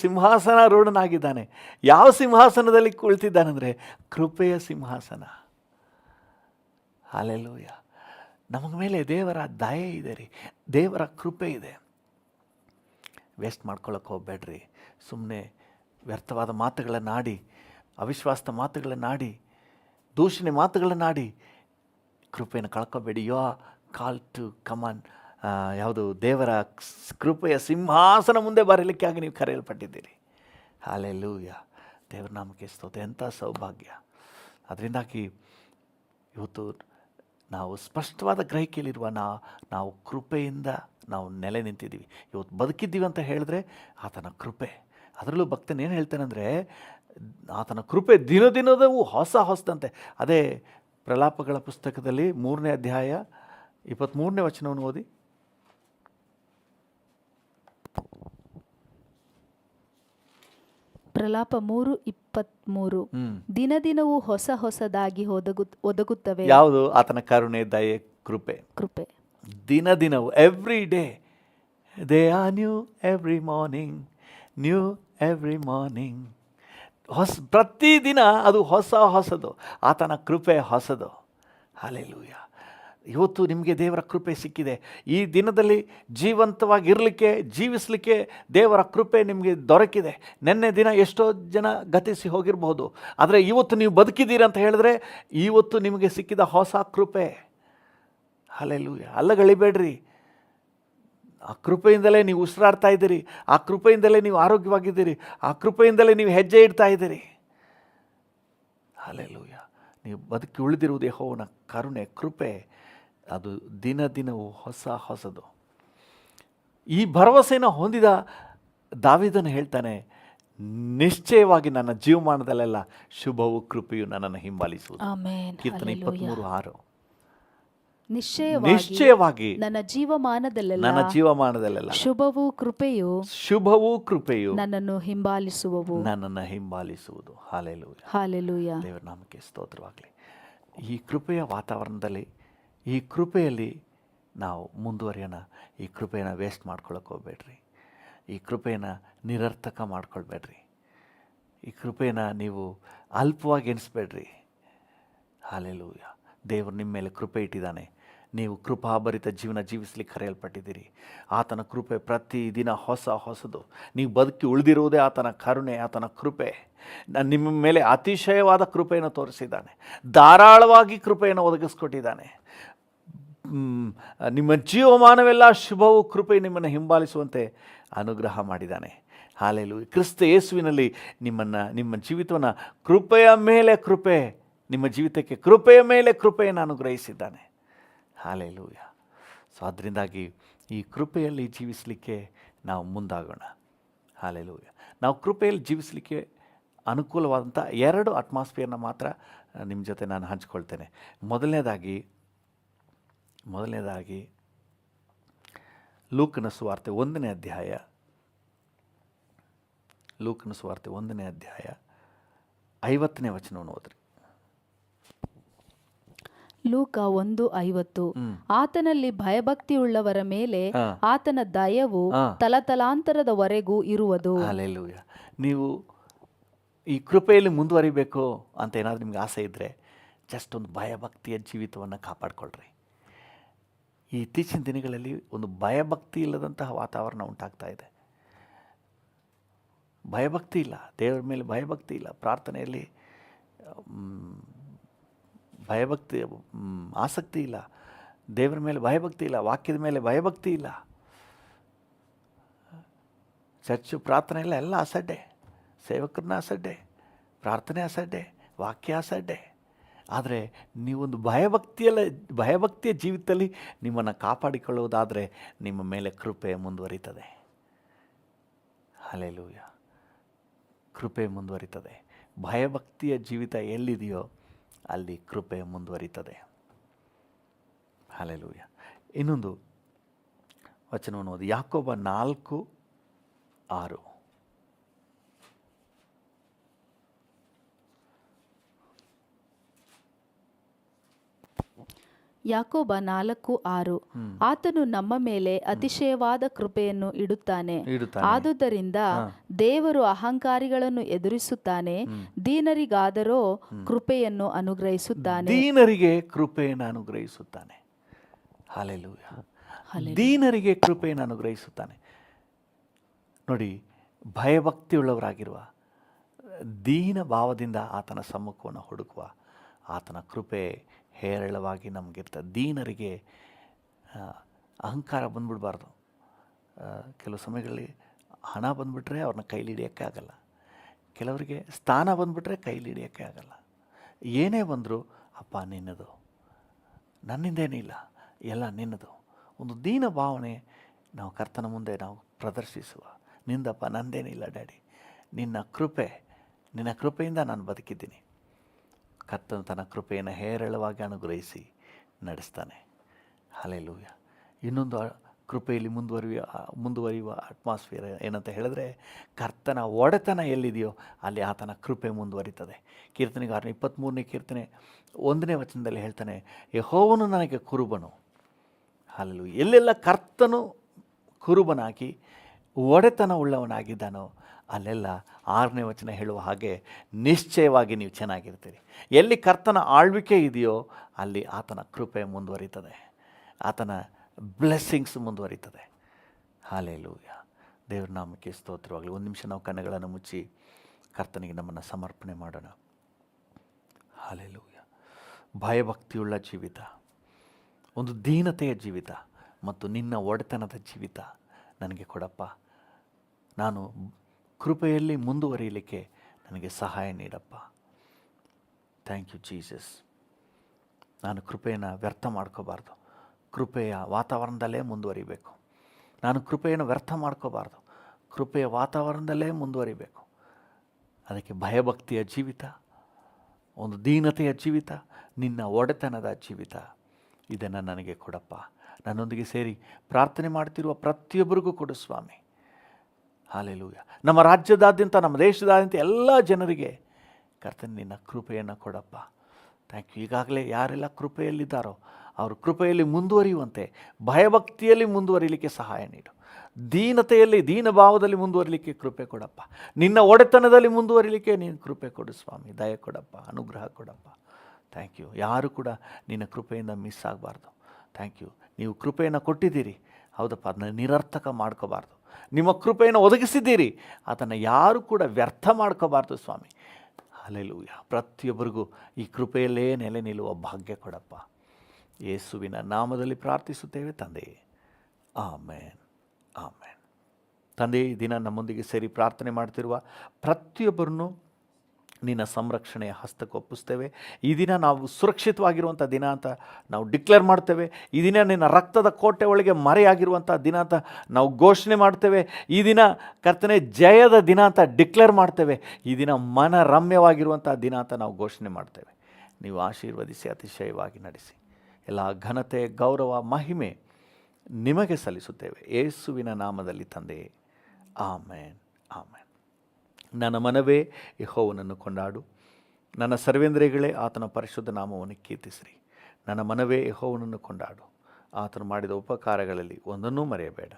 ಸಿಂಹಾಸನಾರೂಢನಾಗಿದ್ದಾನೆ. ಯಾವ ಸಿಂಹಾಸನದಲ್ಲಿ ಕುಳಿತಿದ್ದಾನೆಂದರೆ ಕೃಪೆಯ ಸಿಂಹಾಸನ. ಹಲ್ಲೆಲೂಯಾ. ನಮಗೆ ಮೇಲೆ ದೇವರ ದಯೆ ಇದೆ ರೀ, ದೇವರ ಕೃಪೆ ಇದೆ. ವೇಸ್ಟ್ ಮಾಡ್ಕೊಳ್ಳೋಕೆ ಹೋಗಬೇಡ್ರಿ. ಸುಮ್ಮನೆ ವ್ಯರ್ಥವಾದ ಮಾತುಗಳನ್ನಾಡಿ, ಅವಿಶ್ವಾಸದ ಮಾತುಗಳನ್ನಾಡಿ, ದೂಷಣೆ ಮಾತುಗಳನ್ನಾಡಿ ಕೃಪೆಯನ್ನು ಕಳ್ಕೊಬೇಡಿ. ಯು ಆರ್ ಕಾಲ್ ಟು ಕಮಾನ್. ಯಾವುದು ದೇವರ ಕೃಪೆಯ ಸಿಂಹಾಸನ ಮುಂದೆ ಬರಲಿಕ್ಕಾಗಿ ನೀವು ಕರೆಯಲ್ಪಟ್ಟಿದ್ದೀರಿ. ಹಲ್ಲೆಲೂಯಾ. ದೇವರ ನಾಮಕ್ಕೆ ಸ್ತೋತ್ರ. ಎಂಥ ಸೌಭಾಗ್ಯ. ಅದರಿಂದಾಗಿ ಇವತ್ತು ನಾವು ಸ್ಪಷ್ಟವಾದ ಗ್ರಹಿಕೆಯಲ್ಲಿರುವ ನಾವು ಕೃಪೆಯಿಂದ ನಾವು ನೆಲೆ ನಿಂತಿದ್ದೀವಿ. ಇವತ್ತು ಬದುಕಿದ್ದೀವಿ ಅಂತ ಹೇಳಿದ್ರೆ ಆತನ ಕೃಪೆ. ಅದರಲ್ಲೂ ಭಕ್ತನ ಏನು ಹೇಳ್ತಾನೆಂದರೆ, ಆತನ ಕೃಪೆ ದಿನದಿನದವು ಹೊಸದಂತೆ. ಅದೇ ಪ್ರಲಾಪಗಳ ಪುಸ್ತಕದಲ್ಲಿ 3ನೇ ಅಧ್ಯಾಯ 23ನೇ ವಚನವನ್ನು ಓದಿ. ಪ್ರಲಾಪ 3:23. ದಿನದಿನವೂ ಹೊಸದಾಗಿ ಒದಗುತ್ತವೆ. ಯಾವುದು? ಆತನ ಕರುಣೆ, ದಯೆ, ಕೃಪೆ. ದಿನದಿನವು, every day. They are new every morning, new every morning. ಪ್ರತಿದಿನ ಅದು ಹೊಸದು. ಆತನ ಕೃಪೆ ಹೊಸದು. ಹಲ್ಲೆಲೂಯಾ. ಇವತ್ತು ನಿಮಗೆ ದೇವರ ಕೃಪೆ ಸಿಕ್ಕಿದೆ. ಈ ದಿನದಲ್ಲಿ ಜೀವಂತವಾಗಿರಲಿಕ್ಕೆ, ಜೀವಿಸಲಿಕ್ಕೆ ದೇವರ ಕೃಪೆ ನಿಮಗೆ ದೊರಕಿದೆ. ನಿನ್ನೆ ದಿನ ಎಷ್ಟೋ ಜನ ಗತಿಸಿ ಹೋಗಿರಬಹುದು, ಆದರೆ ಇವತ್ತು ನೀವು ಬದುಕಿದ್ದೀರಿ ಅಂತ ಹೇಳಿದ್ರೆ ಇವತ್ತು ನಿಮಗೆ ಸಿಕ್ಕಿದ ಹೊಸ ಕೃಪೆ. ಹಲ್ಲೆಲೂಯಾ. ಅಲ್ಲಗಳಿಬೇಡ್ರಿ. ಆ ಕೃಪೆಯಿಂದಲೇ ನೀವು ಉಸಿರಾಡ್ತಾ ಇದ್ದೀರಿ, ಆ ಕೃಪೆಯಿಂದಲೇ ನೀವು ಆರೋಗ್ಯವಾಗಿದ್ದೀರಿ, ಆ ಕೃಪೆಯಿಂದಲೇ ನೀವು ಹೆಜ್ಜೆ ಇಡ್ತಾ ಇದ್ದೀರಿ. ಹಲ್ಲೆಲೂಯಾ. ನೀವು ಬದುಕಿ ಉಳಿದಿರುವುದು ಯೆಹೋವನ ಕರುಣೆ, ಕೃಪೆ. ಅದು ದಿನದಿನವೂ ಹೊಸದು. ಈ ಭರವಸೆಯನ್ನು ಹೊಂದಿದ ದಾವೀದನು ಹೇಳ್ತಾನೆ, ನಿಶ್ಚಯವಾಗಿ ನನ್ನ ಜೀವಮಾನದಲ್ಲೆಲ್ಲ ಶುಭವು ಕೃಪೆಯು ನನ್ನನ್ನು ಹಿಂಬಾಲಿಸುವುದು. ಕೀರ್ತನೆ 23:6. ನಿಶ್ಚಯವಾಗಿ ನನ್ನ ಜೀವಮಾನದಲ್ಲೆಲ್ಲ ಶುಭವೂ ಕೃಪೆಯು ನನ್ನನ್ನು ಹಿಂಬಾಲಿಸುವುದು. ಹಲ್ಲೆಲೂಯಾ. ದೇವರ ನಾಮಕ್ಕೆ ಸ್ತೋತ್ರವಾಗಲಿ. ಈ ಕೃಪೆಯ ವಾತಾವರಣದಲ್ಲಿ, ಈ ಕೃಪೆಯಲ್ಲಿ ನಾವು ಮುಂದುವರಿಯೋಣ. ಈ ಕೃಪೆಯನ್ನು ವೇಸ್ಟ್ ಮಾಡ್ಕೊಳ್ಳೋಕೆ ಹೋಗಬೇಡ್ರಿ. ಈ ಕೃಪೆಯನ್ನು ನಿರರ್ಥಕ ಮಾಡ್ಕೊಳ್ಬೇಡ್ರಿ. ಈ ಕೃಪೆಯನ್ನು ನೀವು ಅಲ್ಪವಾಗಿ ಎಣಿಸ್ಬೇಡ್ರಿ. ಹಲ್ಲೆಲೂಯಾ. ದೇವರು ನಿಮ್ಮ ಮೇಲೆ ಕೃಪೆ ಇಟ್ಟಿದ್ದಾನೆ. ನೀವು ಕೃಪಾಭರಿತ ಜೀವನ ಜೀವಿಸಲಿಕ್ಕೆ ಕರೆಯಲ್ಪಟ್ಟಿದ್ದೀರಿ. ಆತನ ಕೃಪೆ ಪ್ರತಿದಿನ ಹೊಸದು. ನೀವು ಬದುಕಿ ಉಳಿದಿರುವುದೇ ಆತನ ಕರುಣೆ, ಆತನ ಕೃಪೆ. ನಿಮ್ಮ ಮೇಲೆ ಅತಿಶಯವಾದ ಕೃಪೆಯನ್ನು ತೋರಿಸಿದ್ದಾನೆ. ಧಾರಾಳವಾಗಿ ಕೃಪೆಯನ್ನು ಒದಗಿಸ್ಕೊಟ್ಟಿದ್ದಾನೆ. ನಿಮ್ಮ ಜೀವಮಾನವೆಲ್ಲ ಶುಭವು ಕೃಪೆ ನಿಮ್ಮನ್ನು ಹಿಂಬಾಲಿಸುವಂತೆ ಅನುಗ್ರಹ ಮಾಡಿದ್ದಾನೆ. ಹಲ್ಲೆಲೂಯಾ. ಕ್ರಿಸ್ತ ಯೇಸುವಿನಲ್ಲಿ ನಿಮ್ಮ ಜೀವಿತವನ್ನು ಕೃಪೆಯ ಮೇಲೆ ಕೃಪೆ, ನಿಮ್ಮ ಜೀವಿತಕ್ಕೆ ಕೃಪೆಯ ಮೇಲೆ ಕೃಪೆಯನ್ನು ಅನುಗ್ರಹಿಸಿದ್ದಾನೆ. ಹಲ್ಲೆಲೂಯಾ. ಸೊ ಅದರಿಂದಾಗಿ ಈ ಕೃಪೆಯಲ್ಲಿ ಜೀವಿಸಲಿಕ್ಕೆ ನಾವು ಮುಂದಾಗೋಣ. ಹಲ್ಲೆಲೂಯಾ. ನಾವು ಕೃಪೆಯಲ್ಲಿ ಜೀವಿಸಲಿಕ್ಕೆ ಅನುಕೂಲವಾದಂಥ 2 ಅಟ್ಮಾಸ್ಫಿಯರ್ನ ಮಾತ್ರ ನಿಮ್ಮ ಜೊತೆ ನಾನು ಹಂಚ್ಕೊಳ್ತೇನೆ. ಮೊದಲನೇದಾಗಿ ಲೂಕನ ಸುವಾರ್ತೆ 1ನೇ ಅಧ್ಯಾಯ, ಲೂಕನ ಸುವಾರ್ತೆ 1ನೇ ಅಧ್ಯಾಯ 50ನೇ ವಚನವನ್ನು ಓದ್ರಿ. ಲೂಕ 1:50. ಆತನಲ್ಲಿ ಭಯಭಕ್ತಿಯುಳ್ಳವರ ಮೇಲೆ ಆತನ ದಯವು ತಲತಲಾಂತರದವರೆಗೂ ಇರುವುದು. ಹಲ್ಲೆಲೂಯಾ. ನೀವು ಈ ಕೃಪೆಯಲ್ಲಿ ಮುಂದುವರಿಬೇಕು ಅಂತ ಏನಾದರೂ ನಿಮ್ಗೆ ಆಸೆ ಇದ್ದರೆ ಜಸ್ಟ್ ಒಂದು ಭಯಭಕ್ತಿಯ ಜೀವಿತವನ್ನು ಕಾಪಾಡಿಕೊಳ್ಳ್ರಿ. ಈ ಇತ್ತೀಚಿನ ದಿನಗಳಲ್ಲಿ ಒಂದು ಭಯಭಕ್ತಿ ಇಲ್ಲದಂತಹ ವಾತಾವರಣ ಉಂಟಾಗ್ತಾ ಇದೆ. ಭಯಭಕ್ತಿ ಇಲ್ಲ, ದೇವರ ಮೇಲೆ ಭಯಭಕ್ತಿ ಇಲ್ಲ, ಪ್ರಾರ್ಥನೆಯಲ್ಲಿ ಭಯಭಕ್ತಿ ಆಸಕ್ತಿ ಇಲ್ಲ, ದೇವರ ಮೇಲೆ ಭಯಭಕ್ತಿ ಇಲ್ಲ, ವಾಕ್ಯದ ಮೇಲೆ ಭಯಭಕ್ತಿ ಇಲ್ಲ. ಚರ್ಚು ಪ್ರಾರ್ಥನೆ ಎಲ್ಲ ಅಸಡ್ಡೆ, ಸೇವಕರನ್ನ ಅಸಡ್ಡೆ, ಪ್ರಾರ್ಥನೆ ಅಸಡ್ಡೆ, ವಾಕ್ಯ ಅಸಡ್ಡೆ. ಆದರೆ ನೀವೊಂದು ಭಯಭಕ್ತಿಯ ಜೀವಿತದಲ್ಲಿ ನಿಮ್ಮನ್ನು ಕಾಪಾಡಿಕೊಳ್ಳುವುದಾದರೆ ನಿಮ್ಮ ಮೇಲೆ ಕೃಪೆ ಮುಂದುವರಿತದೆ. ಹಲ್ಲೆಲೂಯಾ. ಕೃಪೆ ಮುಂದುವರಿತದೆ. ಭಯಭಕ್ತಿಯ ಜೀವಿತ ಎಲ್ಲಿದೆಯೋ ಅಲ್ಲಿ ಕೃಪೆ ಮುಂದುವರಿತದೆ. ಹಲ್ಲೆಲೂಯಾ. ಇನ್ನೊಂದು ವಚನವನ್ನು ಓದಿ, ಯಾಕೋಬ 4:6. ಯಾಕೋಬ 4:6. ಆತನು ನಮ್ಮ ಮೇಲೆ ಅತಿಶಯವಾದ ಕೃಪೆಯನ್ನು ಇಡುತ್ತಾನೆ. ಆದುದರಿಂದ ದೇವರು ಅಹಂಕಾರಿಗಳನ್ನು ಎದುರಿಸುತ್ತಾನೆ, ದೀನರಿಗಾದರೋ ಕೃಪೆಯನ್ನು ಅನುಗ್ರಹಿಸುತ್ತಾನೆ. ದೀನರಿಗೆ ಕೃಪೆಯನ್ನು ಅನುಗ್ರಹಿಸುತ್ತಾನೆ. ಹಲ್ಲೆಲೂಯಾ. ದೀನರಿಗೆ ಕೃಪೆಯನ್ನು ಅನುಗ್ರಹಿಸುತ್ತಾನೆ. ನೋಡಿ, ಭಯಭಕ್ತಿಯುಳ್ಳವರಾಗಿರುವ, ದೀನ ಭಾವದಿಂದ ಆತನ ಸಮ್ಮುಖವನ್ನು ಹುಡುಕುವ ಆತನ ಕೃಪೆ ಹೇರಳವಾಗಿ ನಮಗಿರ್ತದೆ. ದೀನರಿಗೆ ಅಹಂಕಾರ ಬಂದ್ಬಿಡಬಾರ್ದು. ಕೆಲವು ಸಮಯಗಳಲ್ಲಿ ಹಣ ಬಂದುಬಿಟ್ರೆ ಅವ್ರನ್ನ ಕೈಲಿ ಹಿಡಿಯೋಕ್ಕೆ ಆಗಲ್ಲ. ಕೆಲವರಿಗೆ ಸ್ಥಾನ ಬಂದುಬಿಟ್ರೆ ಕೈಲಿ ಹಿಡಿಯೋಕ್ಕೆ ಆಗಲ್ಲ. ಏನೇ ಬಂದರೂ ಅಪ್ಪ ನಿನ್ನದು, ನನ್ನಿಂದೇನಿಲ್ಲ, ಎಲ್ಲ ನಿನ್ನದು. ಒಂದು ದೀನ ಭಾವನೆ ನಾವು ಕರ್ತನ ಮುಂದೆ ನಾವು ಪ್ರದರ್ಶಿಸುವ. ನಿಂದಪ್ಪ, ನಂದೇನಿಲ್ಲ ಡ್ಯಾಡಿ, ನಿನ್ನ ಕೃಪೆಯಿಂದ ನಾನು ಬದುಕಿದ್ದೀನಿ. ಕರ್ತನು ತನ್ನ ಕೃಪೆಯನ್ನು ಹೇರಳವಾಗಿ ಅನುಗ್ರಹಿಸಿ ನಡೆಸ್ತಾನೆ. ಹಲ್ಲೆಲೂಯಾ. ಇನ್ನೊಂದು ಕೃಪೆಯಲ್ಲಿ ಮುಂದುವರಿಯುವ ಅಟ್ಮಾಸ್ಫಿಯರ್ ಏನಂತ ಹೇಳಿದ್ರೆ, ಕರ್ತನ ಒಡೆತನ ಎಲ್ಲಿದೆಯೋ ಅಲ್ಲಿ ಆತನ ಕೃಪೆ ಮುಂದುವರಿತದೆ. ಕೀರ್ತನೆಗಾರನ 23ನೇ ಕೀರ್ತನೆ 1ನೇ ವಚನದಲ್ಲಿ ಹೇಳ್ತಾನೆ, ಯೆಹೋವನು ನನಗೆ ಕುರುಬನು. ಹಲ್ಲೆಲೂಯಾ. ಎಲ್ಲೆಲ್ಲ ಕರ್ತನು ಕುರುಬನಾಗಿ ಒಡೆತನ ಉಳ್ಳವನಾಗಿದ್ದಾನೋ ಅಲ್ಲೆಲ್ಲ 6ನೇ ವಚನ ಹೇಳುವ ಹಾಗೆ ನಿಶ್ಚಯವಾಗಿ ನೀವು ಚೆನ್ನಾಗಿರ್ತೀರಿ. ಎಲ್ಲಿ ಕರ್ತನ ಆಳ್ವಿಕೆ ಇದೆಯೋ ಅಲ್ಲಿ ಆತನ ಕೃಪೆ ಮುಂದುವರಿತದೆ, ಆತನ ಬ್ಲೆಸ್ಸಿಂಗ್ಸ್ ಮುಂದುವರಿತದೆ. ಹಲ್ಲೆಲೂಯಾ. ದೇವ್ರ ನಾಮಕ್ಕೆ ಸ್ತೋತ್ರವಾಗಲಿ. ಒಂದು ನಿಮಿಷ ನಾವು ಕಣ್ಣುಗಳನ್ನು ಮುಚ್ಚಿ ಕರ್ತನಿಗೆ ನಮ್ಮನ್ನು ಸಮರ್ಪಣೆ ಮಾಡೋಣ. ಹಲ್ಲೆಲೂಯಾ. ಭಯಭಕ್ತಿಯುಳ್ಳ ಜೀವಿತ, ಒಂದು ದೀನತೆಯ ಜೀವಿತ ಮತ್ತು ನಿನ್ನ ಒಡೆತನದ ಜೀವಿತ ನನಗೆ ಕೊಡಪ್ಪ. ನಾನು ಕೃಪೆಯಲ್ಲಿ ಮುಂದುವರಿಯಲಿಕ್ಕೆ ನನಗೆ ಸಹಾಯ ನೀಡಪ್ಪ. Thank you Jesus. ನಾನು ಕೃಪೆಯನ್ನು ವ್ಯರ್ಥ ಮಾಡ್ಕೋಬಾರ್ದು. ಕೃಪೆಯ ವಾತಾವರಣದಲ್ಲೇ ಮುಂದುವರಿಬೇಕು. ನಾನು ಕೃಪೆಯನ್ನು ವ್ಯರ್ಥ ಮಾಡ್ಕೋಬಾರ್ದು. ಕೃಪೆಯ ವಾತಾವರಣದಲ್ಲೇ ಮುಂದುವರಿಬೇಕು. ಅದಕ್ಕೆ ಭಯಭಕ್ತಿಯ ಜೀವಿತ, ಒಂದು ದೀನತೆಯ ಜೀವಿತ, ನಿನ್ನ ಒಡೆತನದ ಜೀವಿತ, ಇದನ್ನು ನನಗೆ ಕೊಡಪ್ಪ. ನನ್ನೊಂದಿಗೆ ಸೇರಿ ಪ್ರಾರ್ಥನೆ ಮಾಡ್ತಿರುವ ಪ್ರತಿಯೊಬ್ಬರಿಗೂ ಕೊಡು ಸ್ವಾಮಿ. ಹಲ್ಲೆಲೂಯಾ. ನಮ್ಮ ರಾಜ್ಯದಾದ್ಯಂತ, ನಮ್ಮ ದೇಶದಾದ್ಯಂತ ಎಲ್ಲ ಜನರಿಗೆ ಕರ್ತನೇ ನಿನ್ನ ಕೃಪೆಯನ್ನು ಕೊಡಪ್ಪ. Thank you. ಈಗಾಗಲೇ ಯಾರೆಲ್ಲ ಕೃಪೆಯಲ್ಲಿದ್ದಾರೋ ಅವರು ಕೃಪೆಯಲ್ಲಿ ಮುಂದುವರಿಯುವಂತೆ, ಭಯಭಕ್ತಿಯಲ್ಲಿ ಮುಂದುವರಿಲಿಕ್ಕೆ ಸಹಾಯ ನೀಡು. ದೀನತೆಯಲ್ಲಿ, ದೀನಭಾವದಲ್ಲಿ ಮುಂದುವರಿಲಿಕ್ಕೆ ಕೃಪೆ ಕೊಡಪ್ಪ. ನಿನ್ನ ಒಡೆತನದಲ್ಲಿ ಮುಂದುವರಿಲಿಕ್ಕೆ ನೀನು ಕೃಪೆ ಕೊಡು ಸ್ವಾಮಿ. ದಯ ಕೊಡಪ್ಪ, ಅನುಗ್ರಹ ಕೊಡಪ್ಪ. Thank you. ಯಾರು ಕೂಡ ನಿನ್ನ ಕೃಪೆಯಿಂದ ಮಿಸ್ ಆಗಬಾರ್ದು. Thank you. ನೀವು ಕೃಪೆಯನ್ನು ಕೊಟ್ಟಿದ್ದೀರಿ, ಹೌದಪ್ಪ, ಅದನ್ನು ನಿರರ್ಥಕ ಮಾಡ್ಕೋಬಾರ್ದು. ನಿಮ್ಮ ಕೃಪೆಯನ್ನು ಒದಗಿಸಿದ್ದೀರಿ, ಅದನ್ನು ಯಾರು ಕೂಡ ವ್ಯರ್ಥ ಮಾಡ್ಕೋಬಾರ್ದು ಸ್ವಾಮಿ. ಹಲ್ಲೆಲೂಯಾ. ಪ್ರತಿಯೊಬ್ಬರಿಗೂ ಈ ಕೃಪೆಯಲ್ಲೇ ನೆಲೆ ನಿಲ್ಲುವ ಭಾಗ್ಯ ಕೊಡಪ್ಪ. ಯೇಸುವಿನ ನಾಮದಲ್ಲಿ ಪ್ರಾರ್ಥಿಸುತ್ತೇವೆ ತಂದೆ. ಆಮೇನ್, ಆಮೇನ್. ತಂದೆ, ಈ ದಿನ ನಮ್ಮೊಂದಿಗೆ ಸೇರಿ ಪ್ರಾರ್ಥನೆ ಮಾಡ್ತಿರುವ ಪ್ರತಿಯೊಬ್ಬರನ್ನು ನಿನ್ನ ಸಂರಕ್ಷಣೆಯ ಹಸ್ತಕ್ಕೆ ಒಪ್ಪಿಸ್ತೇವೆ. ಈ ದಿನ ನಾವು ಸುರಕ್ಷಿತವಾಗಿರುವಂಥ ದಿನ ಅಂತ ನಾವು ಡಿಕ್ಲೇರ್ ಮಾಡ್ತೇವೆ. ಈ ದಿನ ನಿನ್ನ ರಕ್ತದ ಕೋಟೆ ಒಳಗೆ ಮರೆಯಾಗಿರುವಂಥ ದಿನ ಅಂತ ನಾವು ಘೋಷಣೆ ಮಾಡ್ತೇವೆ. ಈ ದಿನ ಕರ್ತನೇ ಜಯದ ದಿನ ಅಂತ ಡಿಕ್ಲೇರ್ ಮಾಡ್ತೇವೆ. ಈ ದಿನ ಮನರಮ್ಯವಾಗಿರುವಂಥ ದಿನ ಅಂತ ನಾವು ಘೋಷಣೆ ಮಾಡ್ತೇವೆ. ನೀವು ಆಶೀರ್ವದಿಸಿ ಅತಿಶಯವಾಗಿ ನಡೆಸಿ. ಎಲ್ಲ ಘನತೆ, ಗೌರವ, ಮಹಿಮೆ ನಿಮಗೆ ಸಲ್ಲಿಸುತ್ತೇವೆ ಯೇಸುವಿನ ನಾಮದಲ್ಲಿ ತಂದೆಯೇ, ಆಮೇನ್, ಆಮೇನ್. ನನ್ನ ಮನವೇ ಯೆಹೋವನನ್ನು ಕೊಂಡಾಡು, ನನ್ನ ಸರ್ವೇಂದ್ರಿಯಗಳೇ ಆತನ ಪರಿಶುದ್ಧ ನಾಮವನ್ನು ಕೀರ್ತಿಸಿರಿ. ನನ್ನ ಮನವೇ ಯೆಹೋವನನ್ನು ಕೊಂಡಾಡು, ಆತನು ಮಾಡಿದ ಉಪಕಾರಗಳಲ್ಲಿ ಒಂದನ್ನೂ ಮರೆಯಬೇಡ.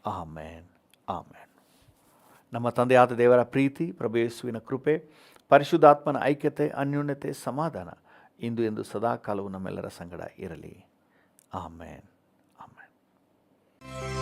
ಆಮೇನ್, ಆಮೇನ್. ನಮ್ಮ ತಂದೆಯಾದ ದೇವರ ಪ್ರೀತಿ, ಪ್ರಭು ಯೇಸುವಿನ ಕೃಪೆ, ಪರಿಶುದ್ಧಾತ್ಮನ ಐಕ್ಯತೆ, ಅನ್ಯೋನ್ಯತೆ, ಸಮಾಧಾನ ಇಂದು ಎಂದು ಸದಾಕಾಲವು ನಮ್ಮೆಲ್ಲರ ಸಂಗಡ ಇರಲಿ. ಆಮೇನ್, ಆಮೇನ್.